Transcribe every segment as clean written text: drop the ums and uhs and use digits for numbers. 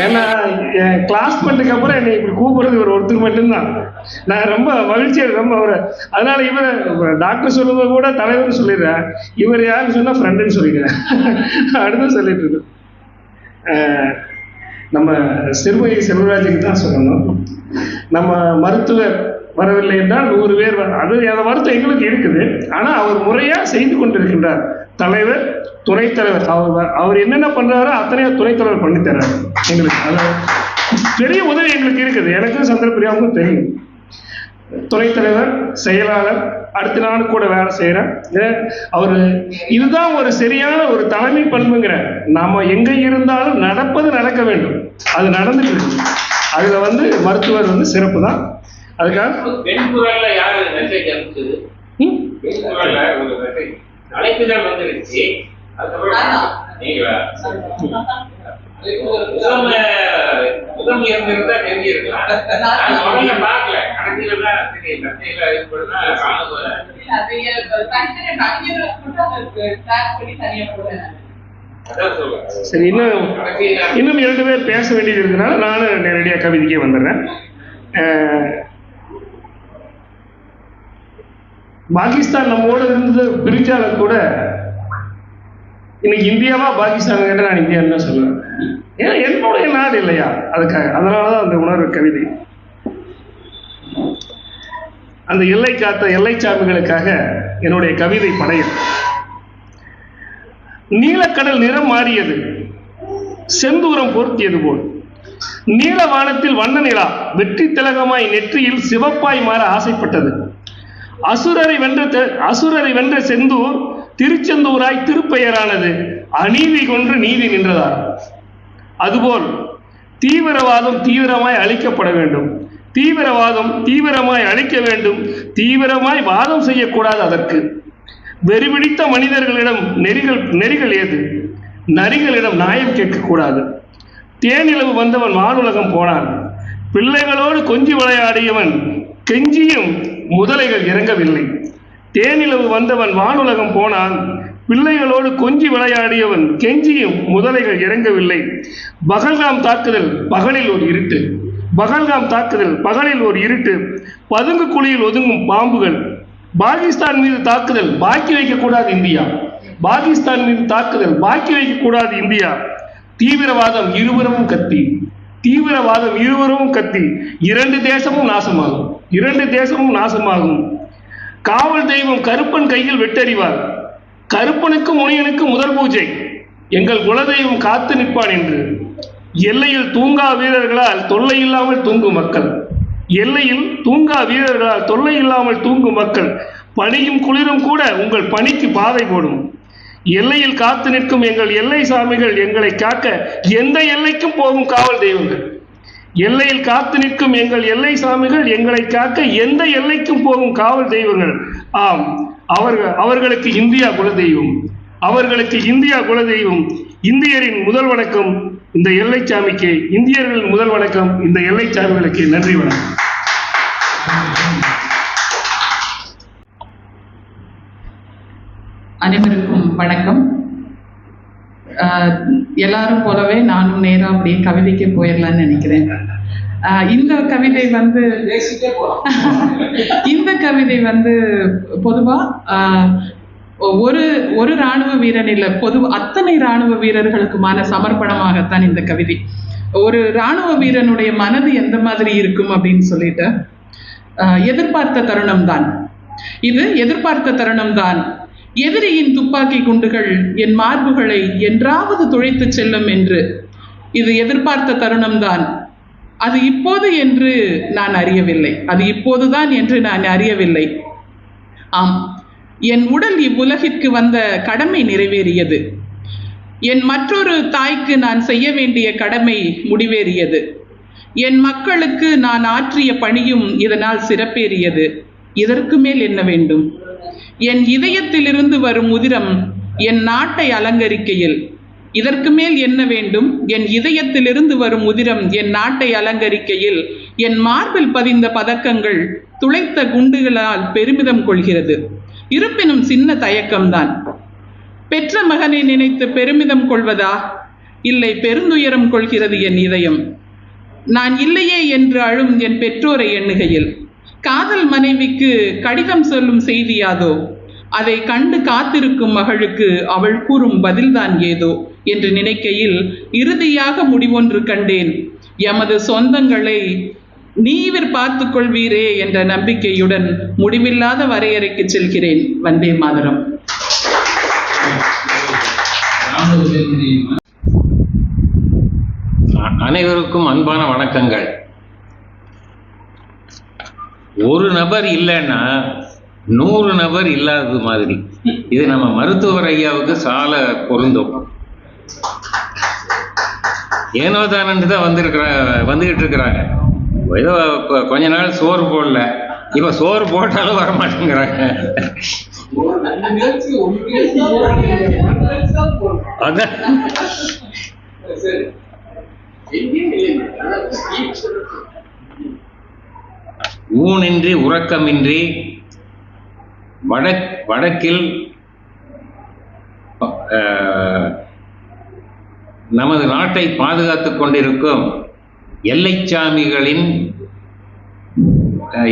ஏன்னா என் கிளாஸ்மேட்டுக்கு அப்புறம் என்னை இப்படி கூப்பிடுறது இவர் ஒருத்தர் மட்டும்தான். நான் ரொம்ப மகிழ்ச்சியாக ரொம்ப அவரை அதனால இவர் டாக்டர் சொல்லும்போது கூட தலைவர் சொல்லிடுறேன், இவர் யாருன்னு சொன்னால் ஃப்ரெண்டுன்னு சொல்லிக்கிறேன். அடுத்து சொல்லிட்டு இருக்கோம். நம்ம சிறுமதி செல்வராஜுக்கு தான் சொல்லணும். நம்ம மருத்துவர் வரவில்லை என்றால் 100 பேர் அது அந்த வருத்தம் எங்களுக்கு இருக்குது. ஆனால் அவர் முறையாக செய்து கொண்டிருக்கின்றார். தலைவர், துணைத் தலைவர், அவர் என்னென்ன பண்றாரோ அத்தனையோ துணைத் தலைவர் பண்ணி தர்றாரு எங்களுக்கு. அது பெரிய உதவி எங்களுக்கு இருக்குது. எனக்கு சந்திரபிரியாவுக்கும் தெரியும். துணைத் தலைவர், செயலாளர், அடுத்த நாள் கூட வேலை செய்கிறேன். அவர் இதுதான் ஒரு சரியான ஒரு தலைமை பண்புங்கிற. நாம எங்கே இருந்தாலும் நடப்பது நடக்க வேண்டும், அது நடந்துட்டு இருக்கு. அதில் மருத்துவர் சிறப்பு தான். அதுக்காக அழைப்புகள் வந்துருச்சு. முதல் இருந்திருந்தா தெரிஞ்சிருக்கலாம். பார்க்கல சரி, இன்னும் 2 பேர் பேச வேண்டியது இருக்கிறனால நானும் நேரடியாக கவிதைக்கே வந்துடுறேன். பாகிஸ்தான் நம்மோடு இருந்தது பிரிச்சாலும் கூட இன்னைக்கு இந்தியாவா பாகிஸ்தான் கேட்ட நான் இந்தியான்னு தான் சொல்லுவேன். ஏன்னா என்னுடைய நாடு இல்லையா, அதுக்காக. அதனாலதான் அந்த உணர்வு கவிதை. அந்த எல்லை காத்த எல்லை சாமிகளுக்காக என்னுடைய கவிதை படையல். நீலக்கடல் நிறம் மாறியது, செந்தூரம் போர்த்தியது போல். நீல வானத்தில் வண்ண நிலா வெற்றி திலகமாய் நெற்றியில் சிவப்பாய் மாற ஆசைப்பட்டது. அசுரரை வென்ற செந்தூர் திருச்செந்தூராய் திருப்பெயரானது. அநீதி கொன்று நீதி நின்றதார். அதுபோல் தீவிரவாதம் தீவிரமாய் அழிக்கப்பட வேண்டும், தீவிரவாதம் தீவிரமாய் அழிக்க வேண்டும், தீவிரமாய் வாதம் செய்யக்கூடாது. அதற்கு வெறிபிடித்த மனிதர்களிடம் நெறிகள் ஏது? நரிகளிடம் நியாயம் கேட்கக்கூடாது. தேனிலவு வந்தவன் வானுலகம் போனான், பிள்ளைகளோடு கொஞ்சி விளையாடியவன் கெஞ்சியும் முதலைகள் இறங்கவில்லை. தேனிலவு வந்தவன் வானுலகம் போனான், பிள்ளைகளோடு கொஞ்சி விளையாடியவன் கெஞ்சியும் முதலைகள் இறங்கவில்லை. பகல்காம் தாக்குதல் பகலில் ஒரு இருட்டு, பகல்காம் தாக்குதல் பகலில் ஒரு இருட்டு, பதுங்கு குழியில் ஒதுங்கும் பாம்புகள். பாகிஸ்தான் மீது தாக்குதல் பாக்கி வைக்கக்கூடாது இந்தியா, பாகிஸ்தான் மீது தாக்குதல் பாக்கி வைக்கக்கூடாது இந்தியா. தீவிரவாதம் இருபுறமும் கத்தி, தீவிரவாதம் இருவரும் கத்தி, 2 தேசமும் நாசமாகும், 2 தேசமும் நாசமாகும். காவல் தெய்வம் கருப்பன் கையில் வெட்டறிவார், கருப்பனுக்கும் முனியனுக்கும் முதல் பூஜை, எங்கள் குலதெய்வம் காத்து நிற்பான் என்று. எல்லையில் தூங்கா வீரர்களால் தொல்லை இல்லாமல் தூங்கும் மக்கள், எல்லையில் தூங்கா வீரர்களால் தொல்லை இல்லாமல் தூங்கும் மக்கள். பனியும் குளிரும் கூட உங்கள் பணிக்கு பாதை போடும். எல்லையில் காத்து நிற்கும் எங்கள் எல்லை சாமிகள் எங்களை காக்க எந்த எல்லைக்கும் போகும் காவல் தெய்வங்கள். எல்லையில் காத்து நிற்கும் எங்கள் எல்லை சாமிகள் எங்களை காக்க எந்த எல்லைக்கும் போகும் காவல் தெய்வங்கள். ஆம், அவர்களுக்கு இந்தியா குலதெய்வம், அவர்களுக்கு இந்தியா குலதெய்வம். இந்தியரின் முதல் வணக்கம் இந்த எல்லை சாமிக்கு, இந்தியர்களின் முதல் வணக்கம் இந்த எல்லை சாமிகளுக்கு. நன்றி, வணக்கம். அனைவருக்கும் வணக்கம். எல்லாரும் போலவே நானும் நேரா அப்படியே கவிதைக்கு போயிடலான்னு நினைக்கிறேன். இந்த கவிதை பொதுவா ஒரு ராணுவ வீரன் இல்லை, அத்தனை ராணுவ வீரர்களுக்குமான சமர்ப்பணமாகத்தான் இந்த கவிதை. ஒரு ராணுவ வீரனுடைய மனது எந்த மாதிரி இருக்கும் அப்படின்னு சொல்லிட்டு எதிர்பார்த்த தருணம் தான் இது, எதிர்பார்த்த தருணம் தான். எதிரியின் துப்பாக்கி குண்டுகள் என் மார்புகளை என்றாவது துளைத்து செல்லும் என்று இது எதிர்பார்த்த தருணம்தான். அது இப்போது என்று நான் அறியவில்லை, அது இப்போதுதான் என்று நான் அறியவில்லை. ஆம், என் உடல் இவ்வுலகிற்கு வந்த கடமை நிறைவேறியது. என் மற்றொரு தாய்க்கு நான் செய்ய வேண்டிய கடமை முடிவேறியது. என் மக்களுக்கு நான் ஆற்றிய பணியும் இதனால் சிறப்பேறியது. இதற்கு மேல் என்ன வேண்டும்? என் இதயத்திலிருந்து வரும் உதிரம் என் நாட்டை அலங்கரிக்கையில் இதற்கு மேல் என்ன வேண்டும்? என் இதயத்திலிருந்து வரும் உதிரம் என் நாட்டை அலங்கரிக்கையில் என் மார்பில் பதிந்த பதக்கங்கள் துளைத்த குண்டுகளால் பெருமிதம் கொள்கிறது. இருப்பினும் சின்ன தயக்கம்தான். பெற்ற மகனை நினைத்து பெருமிதம் கொள்வதா? இல்லை பெருந்துயரம் கொள்கிறது என் இதயம். நான் இல்லையே என்று அழும் என் பெற்றோரை எண்ணுகையில். காதல் மனைவிக்கு கடிதம் சொல்லும் செய்தியாதோ, அதை கண்டு காத்திருக்கும் மகளுக்கு அவள் கூறும் பதில்தான் ஏதோ என்று நினைக்கையில் இறுதியாக முடிவொன்று கண்டேன். எமது சொந்தங்களை நீவிர் பார்த்து கொள்வீரே என்ற நம்பிக்கையுடன் முடிவில்லாத வரையறைக்கு செல்கிறேன். வந்தே மாதரம். அனைவருக்கும் அன்பான வணக்கங்கள். ஒரு நபர் இல்லைன்னா 100 நபர் இல்லாதது மாதிரி. இது நம்ம மருத்துவர் ஐயாவுக்கு சால பொருந்தும். ஏனோதானு தான் வந்துகிட்டு இருக்கிறாங்க. ஏதோ கொஞ்ச நாள் சோறு போடல, இப்ப சோறு போட்டாலும் வர மாட்டேங்கிறாங்க. அதான் ஊனின்றி உறக்கமின்றி வடக்கில் நமது நாட்டை பாதுகாத்துக் கொண்டிருக்கும்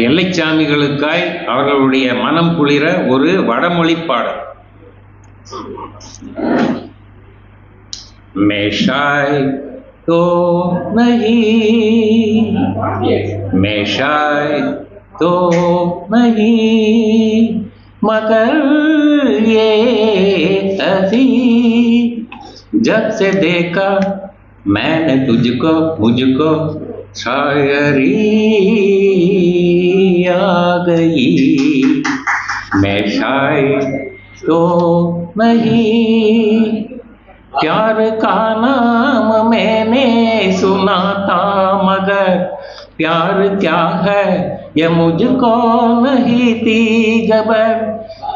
எல்லைச்சாமிகளுக்காய் அவர்களுடைய மனம் குளிர ஒரு வடமொழி பாடல். மேஷாய் तो नहीं, मैं शायद तो नहीं, मगर ये ऐसी जब से देखा मैंने तुझको मुझको शायरी आ गई. मैं शायद तो नहीं, प्यार का नाम मैंने सुना था मगर प्यार क्या है ये मुझको नहीं थी खबर.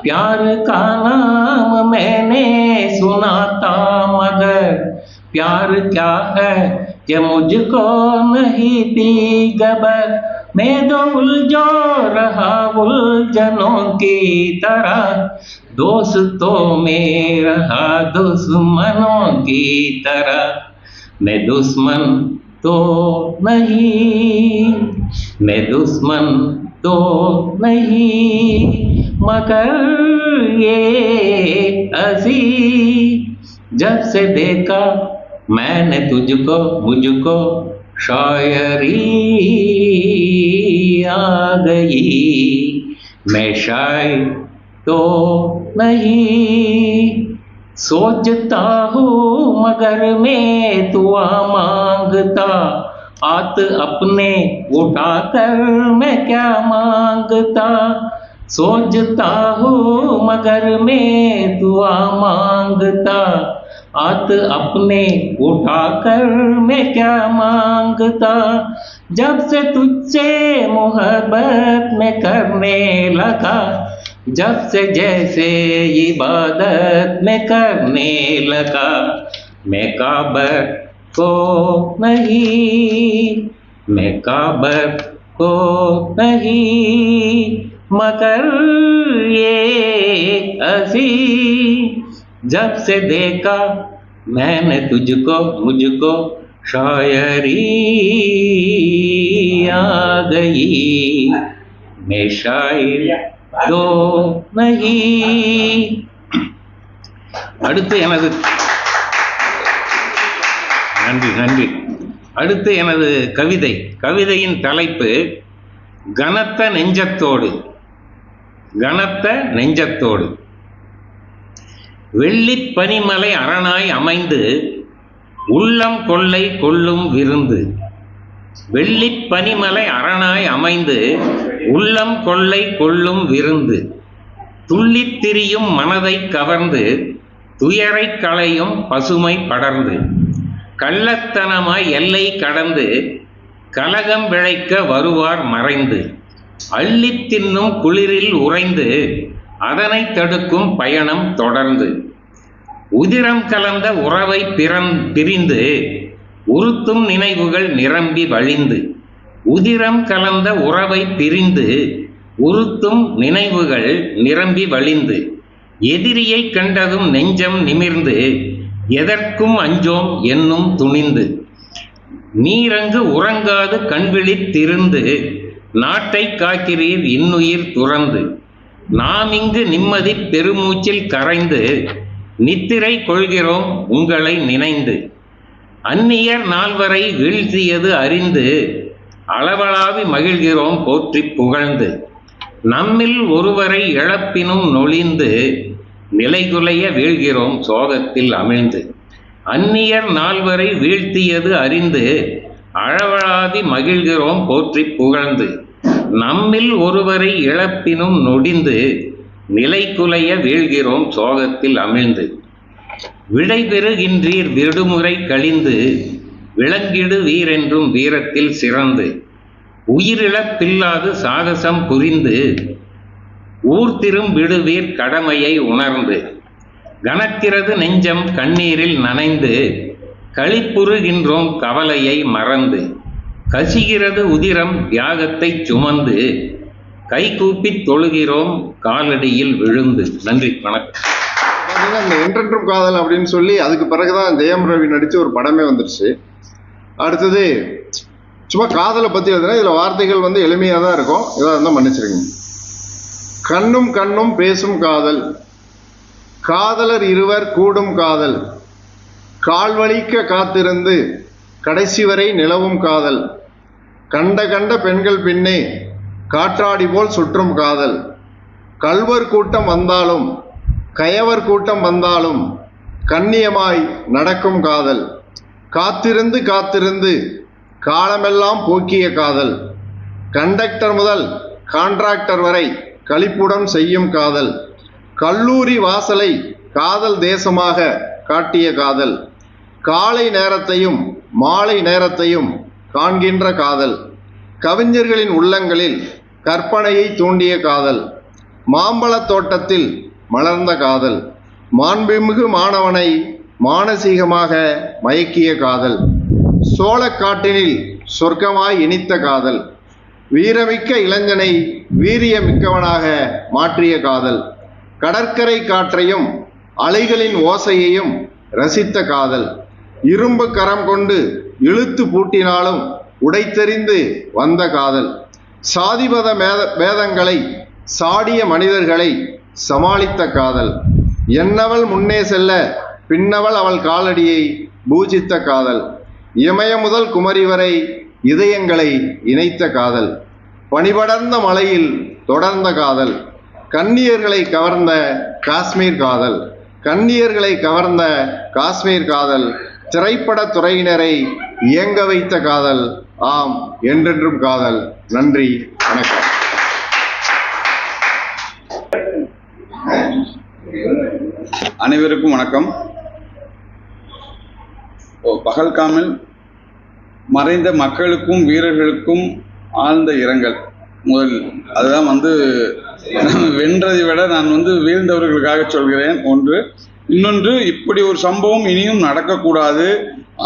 प्यार का नाम मैंने सुना था मगर प्यार क्या है ये मुझको नहीं थी खबर. मैं तो उलझो रहा उलझनों की तरह, दोस्तों में रहा दुश्मनों की तरह. मैं दुश्मन तो नहीं, मैं दुश्मन तो नहीं, मगर ये हंसी जब से देखा मैंने तुझको मुझको शायरी आ गई. मैं शायद तो नहीं, सोचता हूँ मगर मैं दुआ मांगता, हाथ अपने उठाकर मैं क्या मांगता. सोचता हूँ मगर मैं दुआ मांगता, हाथ अपने उठाकर मैं क्या मांगता. जब से तुझसे मोहब्बत में करने लगा, जब से जैसे इबादत में करने लगा, मैं काबर को नहीं, मैं काबर को नहीं, मगर ये हंसी जब से देखा मैंने तुझको मुझको शायरी आ गई. मैं शायर तो नहीं. அடுத்து எனது நன்றி. அடுத்து எனது கவிதையின் தலைப்பு கனத்த நெஞ்சத்தோடு. வெள்ளிப் பனிமலை அரணாய் அமைந்து உள்ளம் கொள்ளை கொள்ளும் விருந்து. வெள்ளிப் பனிமலை அரணாய் அமைந்து உள்ளம் கொள்ளை கொள்ளும் விருந்து. துள்ளித் திரியும் மனதை கவர்ந்து துயரை களையும் பசுமை படர்ந்து. கள்ளத்தனமாய் எல்லை கடந்து கலகம் விளைக்க வருவார் மறைந்து. அள்ளித் தின்னும் குளிரில் உறைந்து அதனை தடுக்கும் பயணம் தொடர்ந்து. உதிரம் கலந்த உறவை பிரிந்து உறுத்தும் நினைவுகள் நிரம்பி வழிந்து. உதிரம் கலந்த உறவை பிரிந்து உறுத்தும் நினைவுகள் நிரம்பி வழிந்து. எதிரியை கண்டதும் நெஞ்சம் நிமிர்ந்து எதற்கும் அஞ்சோம் என்னும் துணிந்து. நீரங்கு உறங்காது கண்விழித்திருந்து நாட்டை காக்கிறீர் இன்னுயிர் துறந்து. நாம் இங்கு நிம்மதி பெருமூச்சில் கரைந்து நித்திரை கொள்கிறோம் உங்களை நினைந்து. அந்நியர் நால்வரை வீழ்த்தியது அறிந்து அளவளாவி மகிழ்கிறோம் போற்றி புகழ்ந்து. நம்மில் ஒருவரை இழப்பினும் நொழிந்து நிலைகுலைய வீழ்கிறோம் சோகத்தில் அமிழ்ந்து. அந்நியர் நால்வரை வீழ்த்தியது அறிந்து அளவளாவி மகிழ்கிறோம் போற்றி புகழ்ந்து. நம்மில் ஒருவரை இழப்பினும் நொடிந்து நிலைகுலைய வீழ்கிறோம் சோகத்தில் அமிழ்ந்து. விடை பெறுகின்றீர் விடுமுறை கழிந்து விளங்கிடு வீரென்றும் வீரத்தில் சிறந்து. உயிரிழப்பில்லாது சாகசம் புரிந்து ஊர்த்திரும் விடுவீர் கடமையை உணர்ந்து. கனக்கிறது நெஞ்சம் கண்ணீரில் நனைந்து களிப்புறுகின்றோம் கவலையை மறந்து. கசிகிறது உதிரம் தியாகத்தை சுமந்து கைகூப்பித் தொழுகிறோம் காலடியில் விழுந்து. நன்றி, வணக்கம். பார்த்தீங்கன்னா இந்த என்றென்றும் காதல் அப்படின்னு சொல்லி அதுக்கு பிறகுதான் ஜெயம் ரவி நடித்து ஒரு படமே வந்துருச்சு. அடுத்தது சும்மா காதலை பற்றி எழுதுனா இதில் வார்த்தைகள் வந்து எளிமையாக தான் இருக்கும், இதாக இருந்தால் மன்னிச்சிருங்க. கண்ணும் கண்ணும் பேசும் காதல், காதலர் இருவர் கூடும் காதல், கால்வழிக்க காத்திருந்து கடைசி வரை நிலவும் காதல், கண்ட கண்ட பெண்கள் பின்னே காற்றாடி போல் சுற்றும் காதல், கள்வர் கூட்டம் வந்தாலும் கயவர் கூட்டம் வந்தாலும் கண்ணியமாய் நடக்கும் காதல், காத்திருந்து காத்திருந்து காலமெல்லாம் போக்கிய காதல், கண்டக்டர் முதல் கான்ட்ராக்டர் வரை களிப்புடன் செய்யும் காதல், கல்லூரி வாசலை காதல் தேசமாக காட்டிய காதல், காலை நேரத்தையும் மாலை நேரத்தையும் காண்கின்ற காதல், கவிஞர்களின் உள்ளங்களில் கற்பனையை தூண்டிய காதல், மாம்பழத் தோட்டத்தில் மலர்ந்த காதல், மாண்புமிகு மாணவனை மானசீகமாக மயக்கிய காதல், சோளக்காட்டினில் சொர்க்கமாய் இனித்த காதல், வீரமிக்க இளைஞனை வீரியமிக்கவனாக மாற்றிய காதல், கடற்கரை காற்றையும் அலைகளின் ஓசையையும் ரசித்த காதல், இரும்பு கரம் கொண்டு இழுத்து பூட்டினாலும் உடைத்தெறிந்து வந்த காதல், சாதிமத பேதங்களை சாடிய மனிதர்களை சமாளித்த காதல், என்னவள் முன்னே செல்ல பின்னவள் அவள் காலடியை பூஜித்த காதல், இமய முதல் குமரி வரை இதயங்களை இணைத்த காதல், பனிபடர்ந்த மலையில் தொடர்ந்த காதல், கன்னியர்களை கவர்ந்த காஷ்மீர் காதல், கன்னியர்களை கவர்ந்த காஷ்மீர் காதல், திரைப்பட துறையினரை இயங்க வைத்த காதல், ஆம் என்றென்றும் காதல். நன்றி, வணக்கம். அனைவருக்கும் வணக்கம். பகல்காமில் மறைந்த மக்களுக்கும் வீரர்களுக்கும் ஆழ்ந்த இரங்கல். முதல் அதுதான் வென்றதை விட நான் வீழ்ந்தவர்களுக்காக சொல்கிறேன். ஒன்று. இன்னொன்று, இப்படி ஒரு சம்பவம் இனியும் நடக்கக்கூடாது.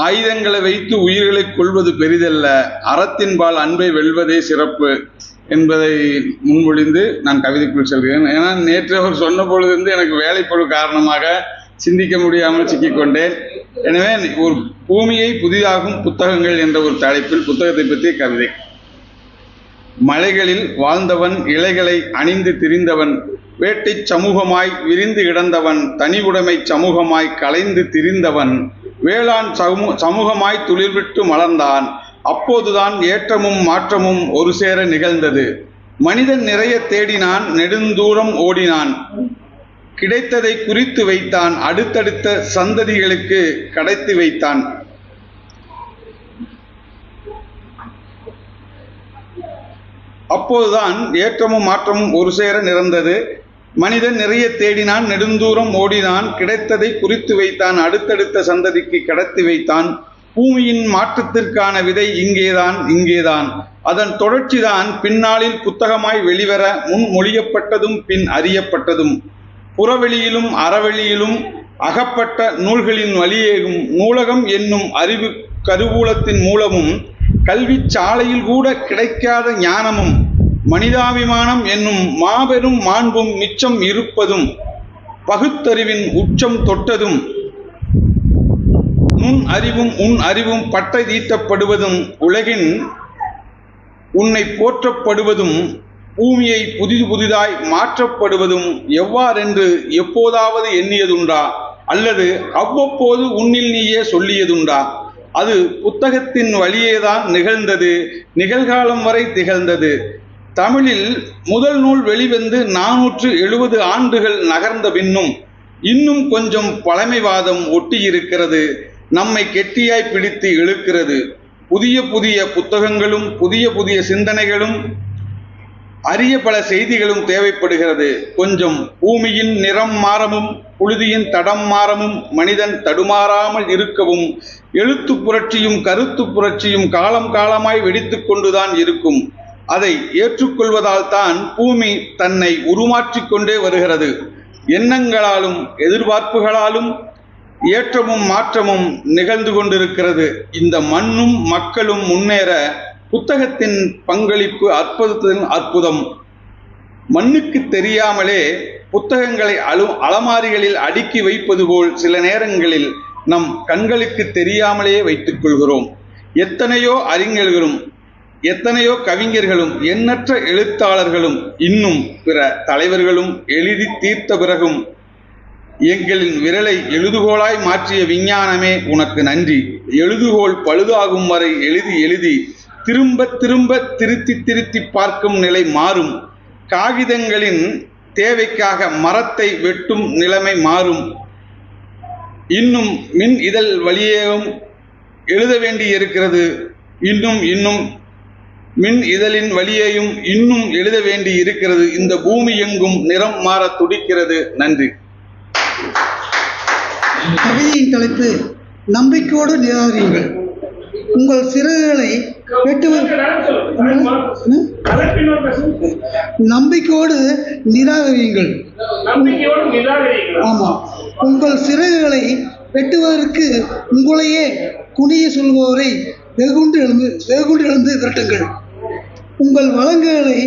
ஆயுதங்களை வைத்து உயிர்களை கொள்வது பெரிதல்ல, அறத்தின்பால் அன்பை வெல்வதே சிறப்பு என்பதை முன்மொழிந்து நான் கவிதைக்குள் செல்கிறேன். ஏன்னா நேற்று அவர் சொன்ன பொழுது எனக்கு வேலைப்பழு காரணமாக சிந்திக்க முடியாமல் சிக்கிக்கொண்டேன். எனவே ஒரு பூமியை புதிதாகும் புத்தகங்கள் என்ற ஒரு தலைப்பில் புத்தகத்தை பற்றிய கவிதை. மலைகளில் வாழ்ந்தவன், இலைகளை அணிந்து திரிந்தவன், வேட்டை சமூகமாய் விரிந்து கிடந்தவன், தனிவுடைமை சமூகமாய் கலைந்து திரிந்தவன், வேளாண் சமூகமாய் துளிர்விட்டு மலர்ந்தான். அப்போதுதான் ஏற்றமும் மாற்றமும் ஒரு சேர நிகழ்ந்தது. மனிதன் நிறைய தேடினான், நெடுந்தூரம் ஓடினான், கிடைத்ததை குறித்து வைத்தான், அடுத்தடுத்த சந்ததிகளுக்கு கடத்தி வைத்தான். அப்போதுதான் ஏற்றமும் மாற்றமும் ஒரு சேர நிகழ்ந்தது. மனிதன் நிறைய தேடினான், நெடுந்தூரம் ஓடினான், கிடைத்ததை குறித்து வைத்தான், அடுத்தடுத்த சந்ததிக்கு கடத்தி வைத்தான். பூமியின் மாற்றத்திற்கான விதை இங்கேதான். அதன் தொடர்ச்சிதான் பின்னாளில் புத்தகமாய் வெளிவர முன் மொழியப்பட்டதும் பின் அறியப்பட்டதும். புறவெளியிலும் அறவெளியிலும் அகப்பட்ட நூல்களின் வழியேகும் நூலகம் என்னும் அறிவு கருவூலத்தின் மூலமும், கல்வி சாலையில் கூட கிடைக்காத ஞானமும், மனிதாபிமானம் என்னும் மாபெரும் மாண்பும் மிச்சம் இருப்பதும், பகுத்தறிவின் உச்சம் தொட்டதும், நுண் அறிவும் உன் அறிவும் பட்டை தீட்டப்படுவதும் உலகின் உன்னை போற்றப்படுவதும் பூமியை புதிதாய் மாற்றப்படுவதும் எவ்வாறென்று எப்போதாவது எண்ணியதுண்டா? அல்லது அவ்வப்போது உன்னில் நீயே சொல்லியதுண்டா? அது புத்தகத்தின் வழியேதான் நிகழ்ந்தது, நிகழ்காலம் வரை திகழ்ந்தது. தமிழில் முதல் நூல் வெளிவந்து 470 ஆண்டுகள் நகர்ந்த பின்னும் இன்னும் கொஞ்சம் பழமைவாதம் ஒட்டியிருக்கிறது, நம்மை கெட்டியாய் பிடித்து இழுக்கிறது. புதிய புத்தகங்களும் புதிய சிந்தனைகளும் அரிய பல செய்திகளும் தேவைப்படுகிறது. கொஞ்சம் பூமியின் நிறம் மாறவும் புழுதியின் தடம் மாறவும் மனிதன் தடுமாறாமல் இருக்கவும் எழுத்து புரட்சியும் கருத்து புரட்சியும் காலமாய் வெடித்து கொண்டுதான் இருக்கும். அதை ஏற்றுக்கொள்வதால் தான் பூமி தன்னை உருமாற்றிக் கொண்டே வருகிறது. எண்ணங்களாலும் எதிர்பார்ப்புகளாலும் ஏற்றமும் மாற்றமும் நிகழ்ந்து கொண்டிருக்கிறது. இந்த மண்ணும் மக்களும் முன்னேற புத்தகத்தின் பங்களிப்பு அற்புதத்தின் அற்புதம். மண்ணுக்கு தெரியாமலே புத்தகங்களை அலமாரிகளில் அடுக்கி வைப்பது போல் சில நேரங்களில் நம் கண்களுக்கு தெரியாமலே வைத்துக் கொள்கிறோம். எத்தனையோ அறிஞர்களும் எத்தனையோ கவிஞர்களும் எண்ணற்ற எழுத்தாளர்களும் இன்னும் பிற தலைவர்களும் எழுதி தீர்த்த பிறகும் எங்களின் விரலை எழுதுகோலாய் மாற்றிய விஞ்ஞானமே உனக்கு நன்றி. எழுதுகோல் பழுதாகும் வரை எழுதி திரும்ப திருத்தி பார்க்கும் நிலை மாறும். காகிதங்களின் தேவைக்காக மரத்தை வெட்டும் நிலைமை மாறும். இன்னும் மின் இதழ் வழியேயும் எழுத வேண்டி இருக்கிறது. இன்னும் மின் இதழின் வழியேயும் இன்னும் எழுத வேண்டி இருக்கிறது. இந்த பூமி எங்கும் நிறம் மாற துடிக்கிறது. நன்றி. கவிதையின் தலைப்பு நம்பிக்கையோடு நிராகரியுங்கள். உங்கள் சிறகுகளை நம்பிக்கையோடு நிராகரியுங்கள். ஆமா, உங்கள் சிறகுகளை வெட்டுவதற்கு உங்களையே குனிய சொல்பவரை வெகுண்டு எழுந்து விரட்டுங்கள். உங்கள் வளங்களை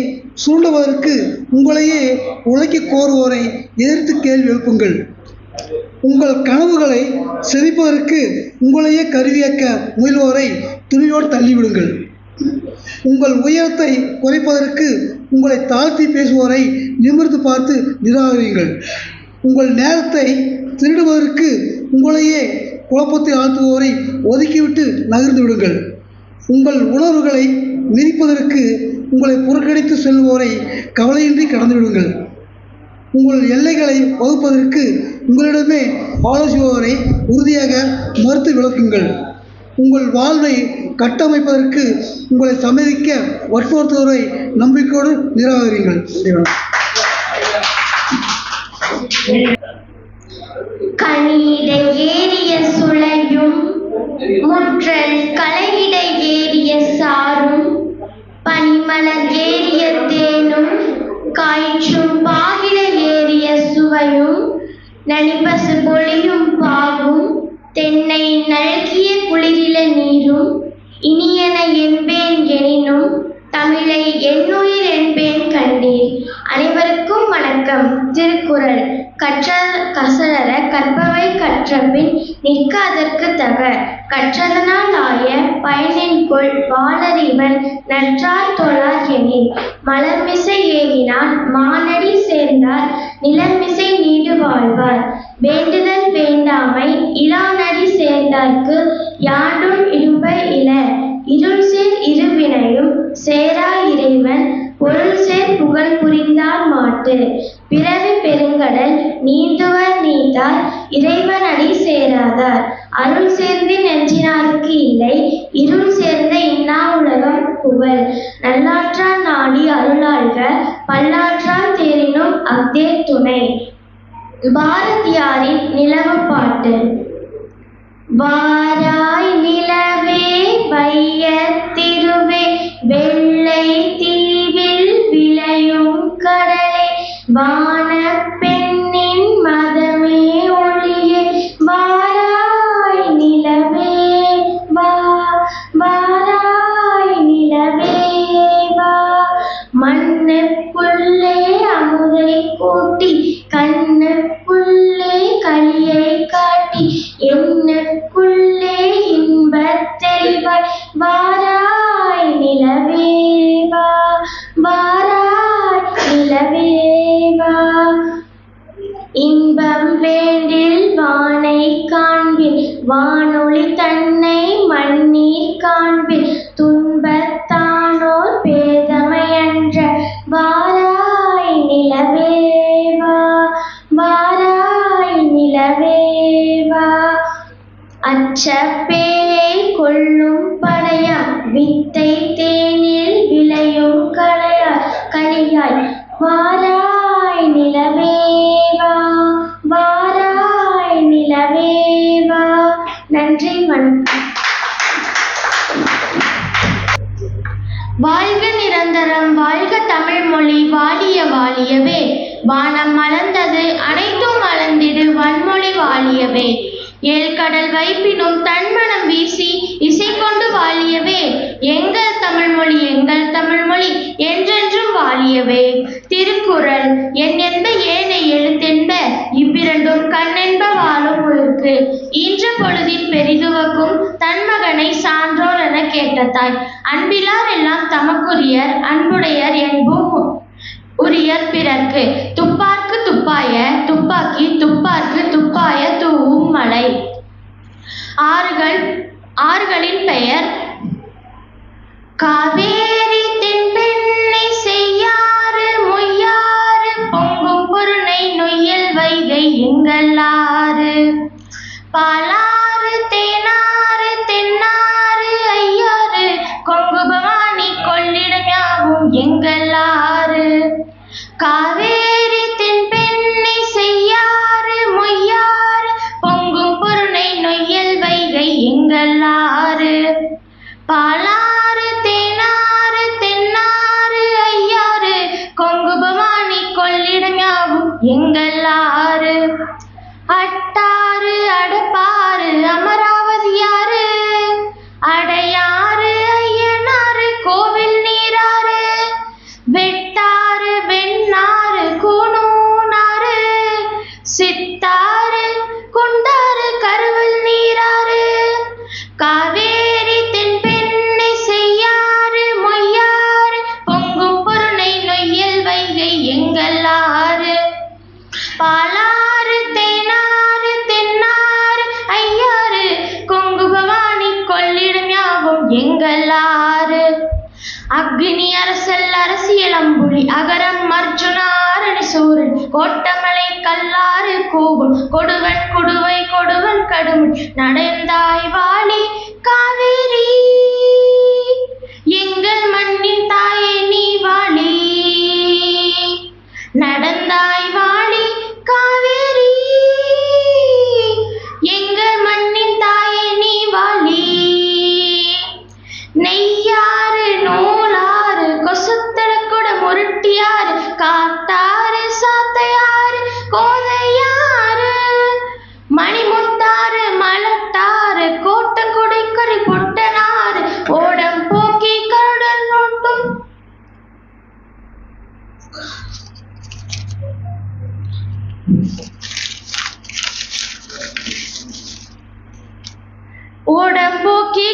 சூண்டுவதற்கு உங்களையே உழைக்க கோருவோரை எதிர்த்து கேள்வி எழுப்புங்கள். உங்கள் கனவுகளை செழிப்பதற்கு உங்களையே கருவியாக்க முயல்வோரை துணியோடு தள்ளிவிடுங்கள். உங்கள் உயரத்தை குறைப்பதற்கு உங்களை தாழ்த்தி பேசுவோரை நிமிர்ந்து பார்த்து நிராகரியுங்கள். உங்கள் நேரத்தை திருடுவதற்கு உங்களையே குழப்பத்தை ஆழ்த்துவோரை ஒதுக்கிவிட்டு நகர்ந்து விடுங்கள். உங்கள் உணர்வுகளை மிதிப்பதற்கு உங்களை புறக்கணித்து செல்வோரை கவலையின்றி கடந்து விடுங்கள். உங்கள் எல்லைகளை வகுப்பதற்கு உங்களிடமே ஆலோசிப்பவரை உறுதியாக மறுத்து விளக்குங்கள். உங்கள் வாழ்வை கட்டமைப்பதற்கு உங்களை சம்மதிக்க வற்புறுத்துவரை நம்பிக்கையோடு நிராகரியுங்கள். கனியிட ஏறிய சுளையும் முற்றல் கலையிட ஏறிய சாரும் பனிமலர் ஏறிய தேனும் காய்ச்சும் பாகிட ஏறிய சுவையும் நனிபசு பொழியும் பாகும் தென்னை நல்கிய குளிரில நீரும் இனியன என்பேன் எனினும் தமிழை என்னுயிர் என்பேன் கண்டீர். அனைவருக்கும் வணக்கம். திருக்குறள். கசடர கற்பவை கற்றபின் நிற்க அதற்கு தக கற்றதனால் ஆய பயனின்கொள் வாளறிவன் நற்றார் தொழார் எனில் மலர்மிசை ஏகினான் மானடி சேர்ந்தார் நிலமிசை நீடு வாழ்வார். வேண்டுதல் வேண்டாமை இலானடி சேர்ந்தார்க்கு யாண்டும் இடுப இல இருள் சேர் இருவினையும் சேரா இறைவன் பொருள் சேர் புகழ் புரிந்தார் மாட்டு. பிறவி பெருங்கடல் நீந்துவர் நீத்தார் இறைவன் அடி சேராதார். அருள் சேர்ந்து நெஞ்சினாருக்கு இல்லை இருள் சேர்ந்த இன்னா உலகம் புகழ். நல்லாற்றால் நாடி அருளாள்க பல்லாற்றால் தேரினும் அஃதே துணை. பாரதியாரின் நிலவு பாட்டு. வாராய் நிலவே வையத்திருவே வெள்ளை தீவில் விளையும் கடலே வான பெண்ணின் மதமே ஒளியே வாராய் நிலவே வா வாராய் நிலவே வா. மண்ணுக்குள்ளே அமுதை கூட்டி கண்ணுக்குள்ளே களியை காட்டி எண்ணுக்குள்ளே வானொலி தன்னை மண்ணீர் காண்பில் துன்பத்தானோர் பேதமையன்ற வாராய் நிலவேவா வாராய் நிலவேவா அச்சப்பேயை கொள்ளும் படையா வித்தை தேனில் விளையும் கலியாய் வாராய் நிலவேவா வாராய் நிலவேவா. நன்றி, வணக்கம். வாழ்க நிரந்தரம், வாழ்க தமிழ் மொழி, வாழிய வாழியவே. வானம் மலர்ந்தது, அனைத்தும் மலர்ந்திடு, வன்மொழி வாழியவே. ஏழ்கடல் வைப்பினும் தன்மனம் வீசி இசை கொண்டு வாழியவே. எங்கள் தமிழ்மொழி எங்கள் தமிழ்மொழி என்றென்றும் வாழியவே. திருக்குறள் என் என்ப ஏனை எழுத்தென்ப இவ்விரண்டும் கண்ணென்ப வாழும் உயிர்க்கு ஈன்ற பொழுதின் பெரிதுவக்கும் தன்மகனை சான்றோர் என கேட்ட தாய். அன்பிலார் எல்லாம் தமக்குரியர் அன்புடையர் என்பும் உரியர் பிறர்க்கு. துப்பார்க்கு துப்பாய துப்பாக்கி துப்பார்க்கு துப்பாய தூவும் மலை. ஆறுகளின் பெயர் காவேரி தென்பெண்ணை செய்யாறு மொய்யாறு பொங்கும் பொருணை நொய்யல் வைகை எங்கள் ஆறு. பாலாறு தேனாறு தென்னாறு ஐயாறு கொங்கு பவானி கொள்ளிடம் யாவும் எங்கள் ஆறு. காவேரி தென்பெண்ணை செய்யாறு மொய்யாறு பொங்கும் பொருணை நொய்யல் வைகை எங்கள் ஆறு. பாலாறு தேனாறு தென்னாறு ஐயாறு கொங்கு பவானி கொள்ளிடம் யாவும் எங்கள் ஆறு. அட்டாறு அடப்பாறு அமராவதியாறு அடையாறு ஐயனாறு கோவில் நீராறு. வெட்டாறு வெண்ணாறு கூனூனாறு சித்தாறு குண்டாறு கருவல் நீராறு. காவேரி தென்பெண்ணை செய்யாறு மொய்யாறு பொங்கும் பொருணை நொய்யல் வைகை எங்கள் ஆறு. பாலாறு தேனாறு தென்னாறு ஐயாறு கொங்கு பவானி கொள்ளிடம் யாவும் எங்கள் ஆறு. அக்னி அரசல் அரசியல் அம்புலி அகரம் அர்ஜுனா அரணி சூரன் கோட்டமலை கல்லாறு கூகும் கொடுவன் குடுவை கொடுவன் கடுமுள் நடந்தாய் வாழி காவேரி எங்கள் மண்ணின் தாயே நீ வாழி. நடந்தாய் வாழி காவேரி எங்கள் மண்ணின் தாயே நீ வாழி. நெய்யாறு நூலாறு கொசுத்தடக்குட முருட்டியாறு காட்டாறு சாத்தையாறு கோதையாறு மணிமுத்தாறு மலட்டாறு கோட்டங்குடைக்கரை பொட்டனாறு ஓடம் போக்கி கருடன் நோட்டும். ஓடம்போக்கி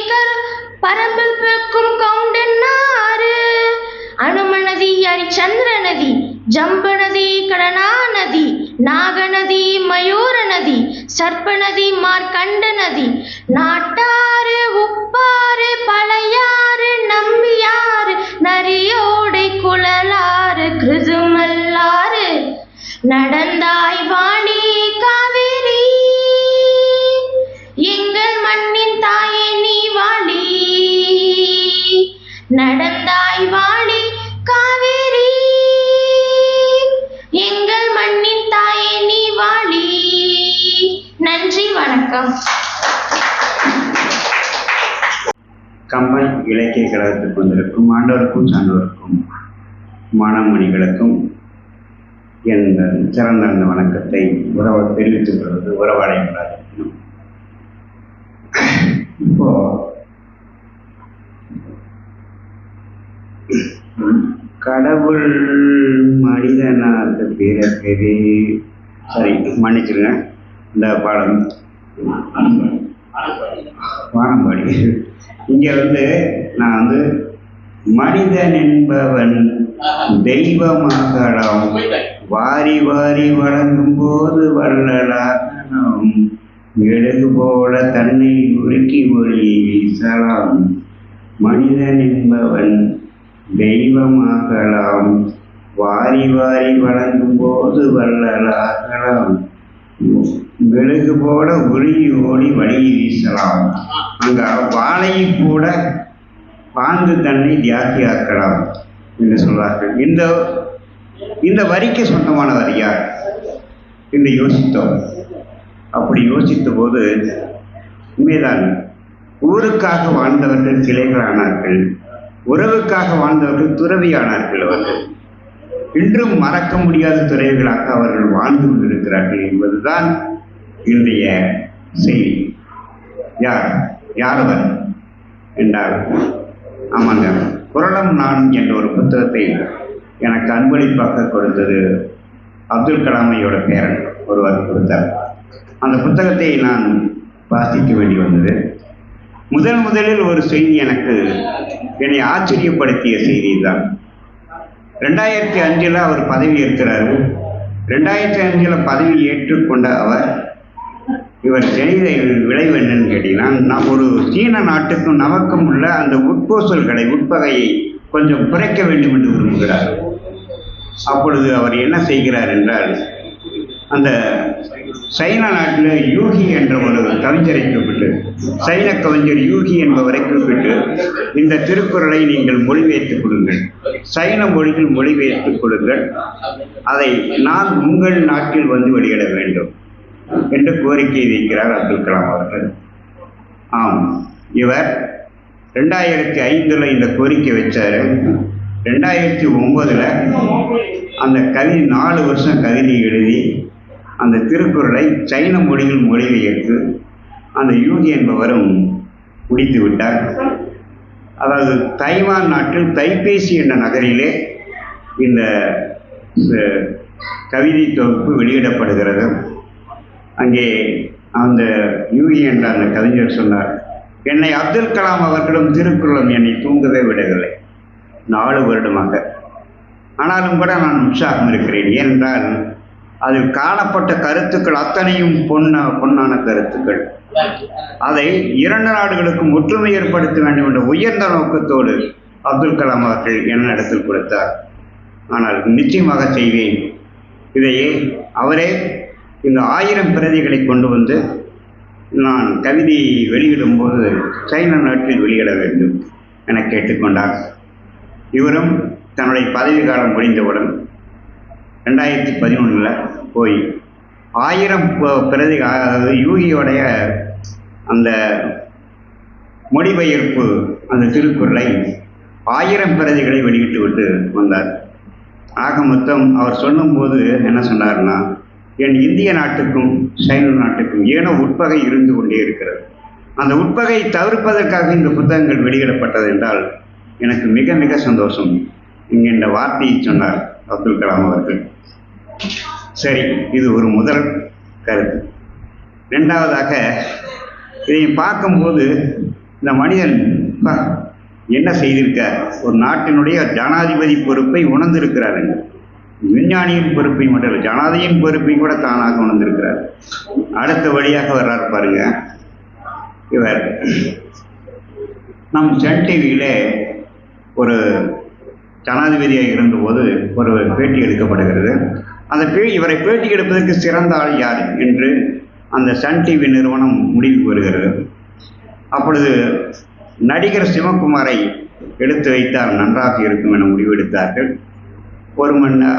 பரம்பில் பிறக்கும் கவுண்டன்னாறு. அனுமநதி அரிச்சந்திர நதி ஜம்பு நதி கடனா நதி நாகநதி மயூர நதி சர்ப்ப நதி மார்க்கண்ட நதி நாட்டாறு உப்பாறு பழையாறு நம்பியாறு நரியோடை குழலாறு கிருதுமல்லாறு. நடந்தாய் வாணி காவேரி எங்கள் மண்ணின் தாயே நீ வாழி. நடந்தாய் வாழி காவேரி எங்கள் மண்ணின் தாயே நீ வாழி. நன்றி, வணக்கம். கம்பன் இலக்கிய கழகத்துக்கு வந்திருக்கும் ஆண்டவருக்கும் சான்றோருக்கும் மாணவமணிகளுக்கும் என் சிறந்த வணக்கத்தை தெரிவித்துக் கொள்வது உறவாடையக்கூடாது. இப்போ கடவுள் மனிதனாக பிறக்கவே சரி மன்னிச்சிருங்க, இந்த பாடம் வானம்பாடி. இங்கே நான் மனிதன் என்பவன் தெய்வமாகலாம் வாரி வாரி வழங்கும் போது வள்ளலாகலாம் மெழுகு போல தன்னை உருக்கி ஒளி வீசலாம். மனிதன் என்பவன் தெய்வமாகலாம். வாரி வாரி வழங்கும் போது வள்ளலாகலாம். மெழுகு போல உருகி ஓடி வழி வீசலாம். அங்க வாழையை கூட பாந்து தன்னை தியாகியாக்கலாம் என்று சொல்வார்கள். இந்த வரிக்கு சொந்தமானவர் யார் என்று யோசித்தோம். அப்படி யோசித்த போது உண்மைதான், ஊருக்காக வாழ்ந்தவர்கள் சிலைகளானார்கள், உறவுக்காக வாழ்ந்தவர்கள் துறவியானார்கள். அவர்கள் இன்றும் மறக்க முடியாத துறவிகளாக அவர்கள் வாழ்ந்து கொண்டிருக்கிறார்கள் என்பதுதான் இன்றைய செய்தி. யார் அவர் என்றால், ஆமாங்க, குரலும் நானும் என்ற ஒரு புத்தகத்தை எனக்கு அன்பளிப்பாக கொடுத்தது அப்துல் கலாமையோட பேரன் ஒருவர் கொடுத்தார். அந்த புத்தகத்தை நான் வாசிக்க வேண்டி வந்தது. முதலில் ஒரு செய்தி என்னை ஆச்சரியப்படுத்திய செய்தி தான். 2005 அவர் பதவி ஏற்கிறாரு. 2005 பதவி ஏற்றுக்கொண்ட இவர் செய்த விளைவு என்னன்னு கேட்டீங்கன்னா, ஒரு சீன நாட்டுக்கும் நமக்கும் உள்ள அந்த உட்பூசல்களை, உட்பகையை கொஞ்சம் குறைக்க வேண்டும் என்று விரும்புகிறார். அப்பொழுது அவர் என்ன செய்கிறார் என்றால், அந்த சைன நாட்டில் யூகி என்ற ஒரு கவிஞரை கூப்பிட்டு, சைன கவிஞர் யூகி என்பவரை கூப்பிட்டு, இந்த திருக்குறளை நீங்கள் மொழிபெயர்த்துக் கொடுங்கள், சைன மொழியில் மொழிபெயர்த்துக் கொடுங்கள், அதை நான் உங்கள் நாட்டில் வந்து வெளியிட வேண்டும் என்று கோரிக்கை வைக்கிறார் அப்துல் கலாம் அவர்கள். ஆம், இவர் 2005 இந்த கோரிக்கை வச்சாரு. 2009 அந்த 4 வருஷம் கவிதை எழுதி அந்த திருக்குறளை சைன மொழியில் மொழிபெயர்த்து அந்த யூகி என்பவரும் முடித்து விட்டார். அதாவது தைவான் நாட்டில் தைபேசி என்ற நகரிலே இந்த கவிதை தொகுப்பு வெளியிடப்படுகிறது. அங்கே அந்த யூகி என்ற அந்த கவிஞர் சொன்னார், என்னை அப்துல் கலாம் அவர்களும் திருக்குறளும் என்னை தூங்கவே விடவில்லை 4 வருடமாக. ஆனாலும் கூட நான் உற்சாகம் இருக்கிறேன். ஏனென்றால் அதில் காணப்பட்ட கருத்துக்கள் அத்தனையும் பொன்னான கருத்துக்கள். அதை 2 நாடுகளுக்கும் ஒற்றுமை ஏற்படுத்த வேண்டும் என்ற உயர்ந்த நோக்கத்தோடு அப்துல் கலாம் அவர்கள் என்னிடத்தில் கொடுத்தார். ஆனால் நிச்சயமாக செய்வேன். இதையே அவரே இந்த 1000 பிரதிகளை கொண்டு வந்து நான் கவிதை வெளியிடும்போது சைனா நாட்டில் வெளியிட வேண்டும் என கேட்டுக்கொண்டார். இவரும் தன்னுடைய பதவி காலம் முடிந்தவுடன் 2011 போய் 1000 பிரதி, அதாவது யூகியோடைய அந்த மொழிபெயர்ப்பு அந்த திருக்குறளை 1000 பிரதிகளை வெளியிட்டு விட்டு வந்தார். ஆக மொத்தம் அவர் சொல்லும்போது என்ன சொன்னார்னா, என் இந்திய நாட்டுக்கும் சைன நாட்டுக்கும் ஏனோ உட்பகை இருந்து கொண்டே இருக்கிறது. அந்த உட்பகை தவிர்ப்பதற்காக இந்த புத்தகங்கள் வெளியிடப்பட்டது என்றால் எனக்கு மிக மிக சந்தோஷம் என்கின்ற வார்த்தையை சொன்னார் அப்துல் கலாம் அவர்கள். சரி, இது ஒரு முதல் கருத்து. 2வதாக இதை பார்க்கும்போது இந்த மனிதன் என்ன செய்திருக்கார், ஒரு நாட்டினுடைய ஜனாதிபதி பொறுப்பை உணர்ந்திருக்கிறாருங்க. விஞ்ஞானியின் பொறுப்பை மட்டும் இல்லை, ஜனாதிபதியின் பொறுப்பை கூட தானாக உணர்ந்திருக்கிறார். அடுத்த வழியாக வர்றாரு பாருங்க. இவர் நம் சன் டிவியில் ஒரு ஜனாதிபதியாக இருந்தபோது ஒரு பேட்டி எடுக்கப்படுகிறது. அந்த இவரை பேட்டி எடுப்பதற்கு சிறந்த ஆள் யார் என்று அந்த சன் டிவி நிறுவனம் முடிவுக்கு வருகிறது. அப்பொழுது நடிகர் சிவகுமாரை எடுத்து வைத்தால் நன்றாக இருக்கும் என முடிவெடுத்தார்கள்.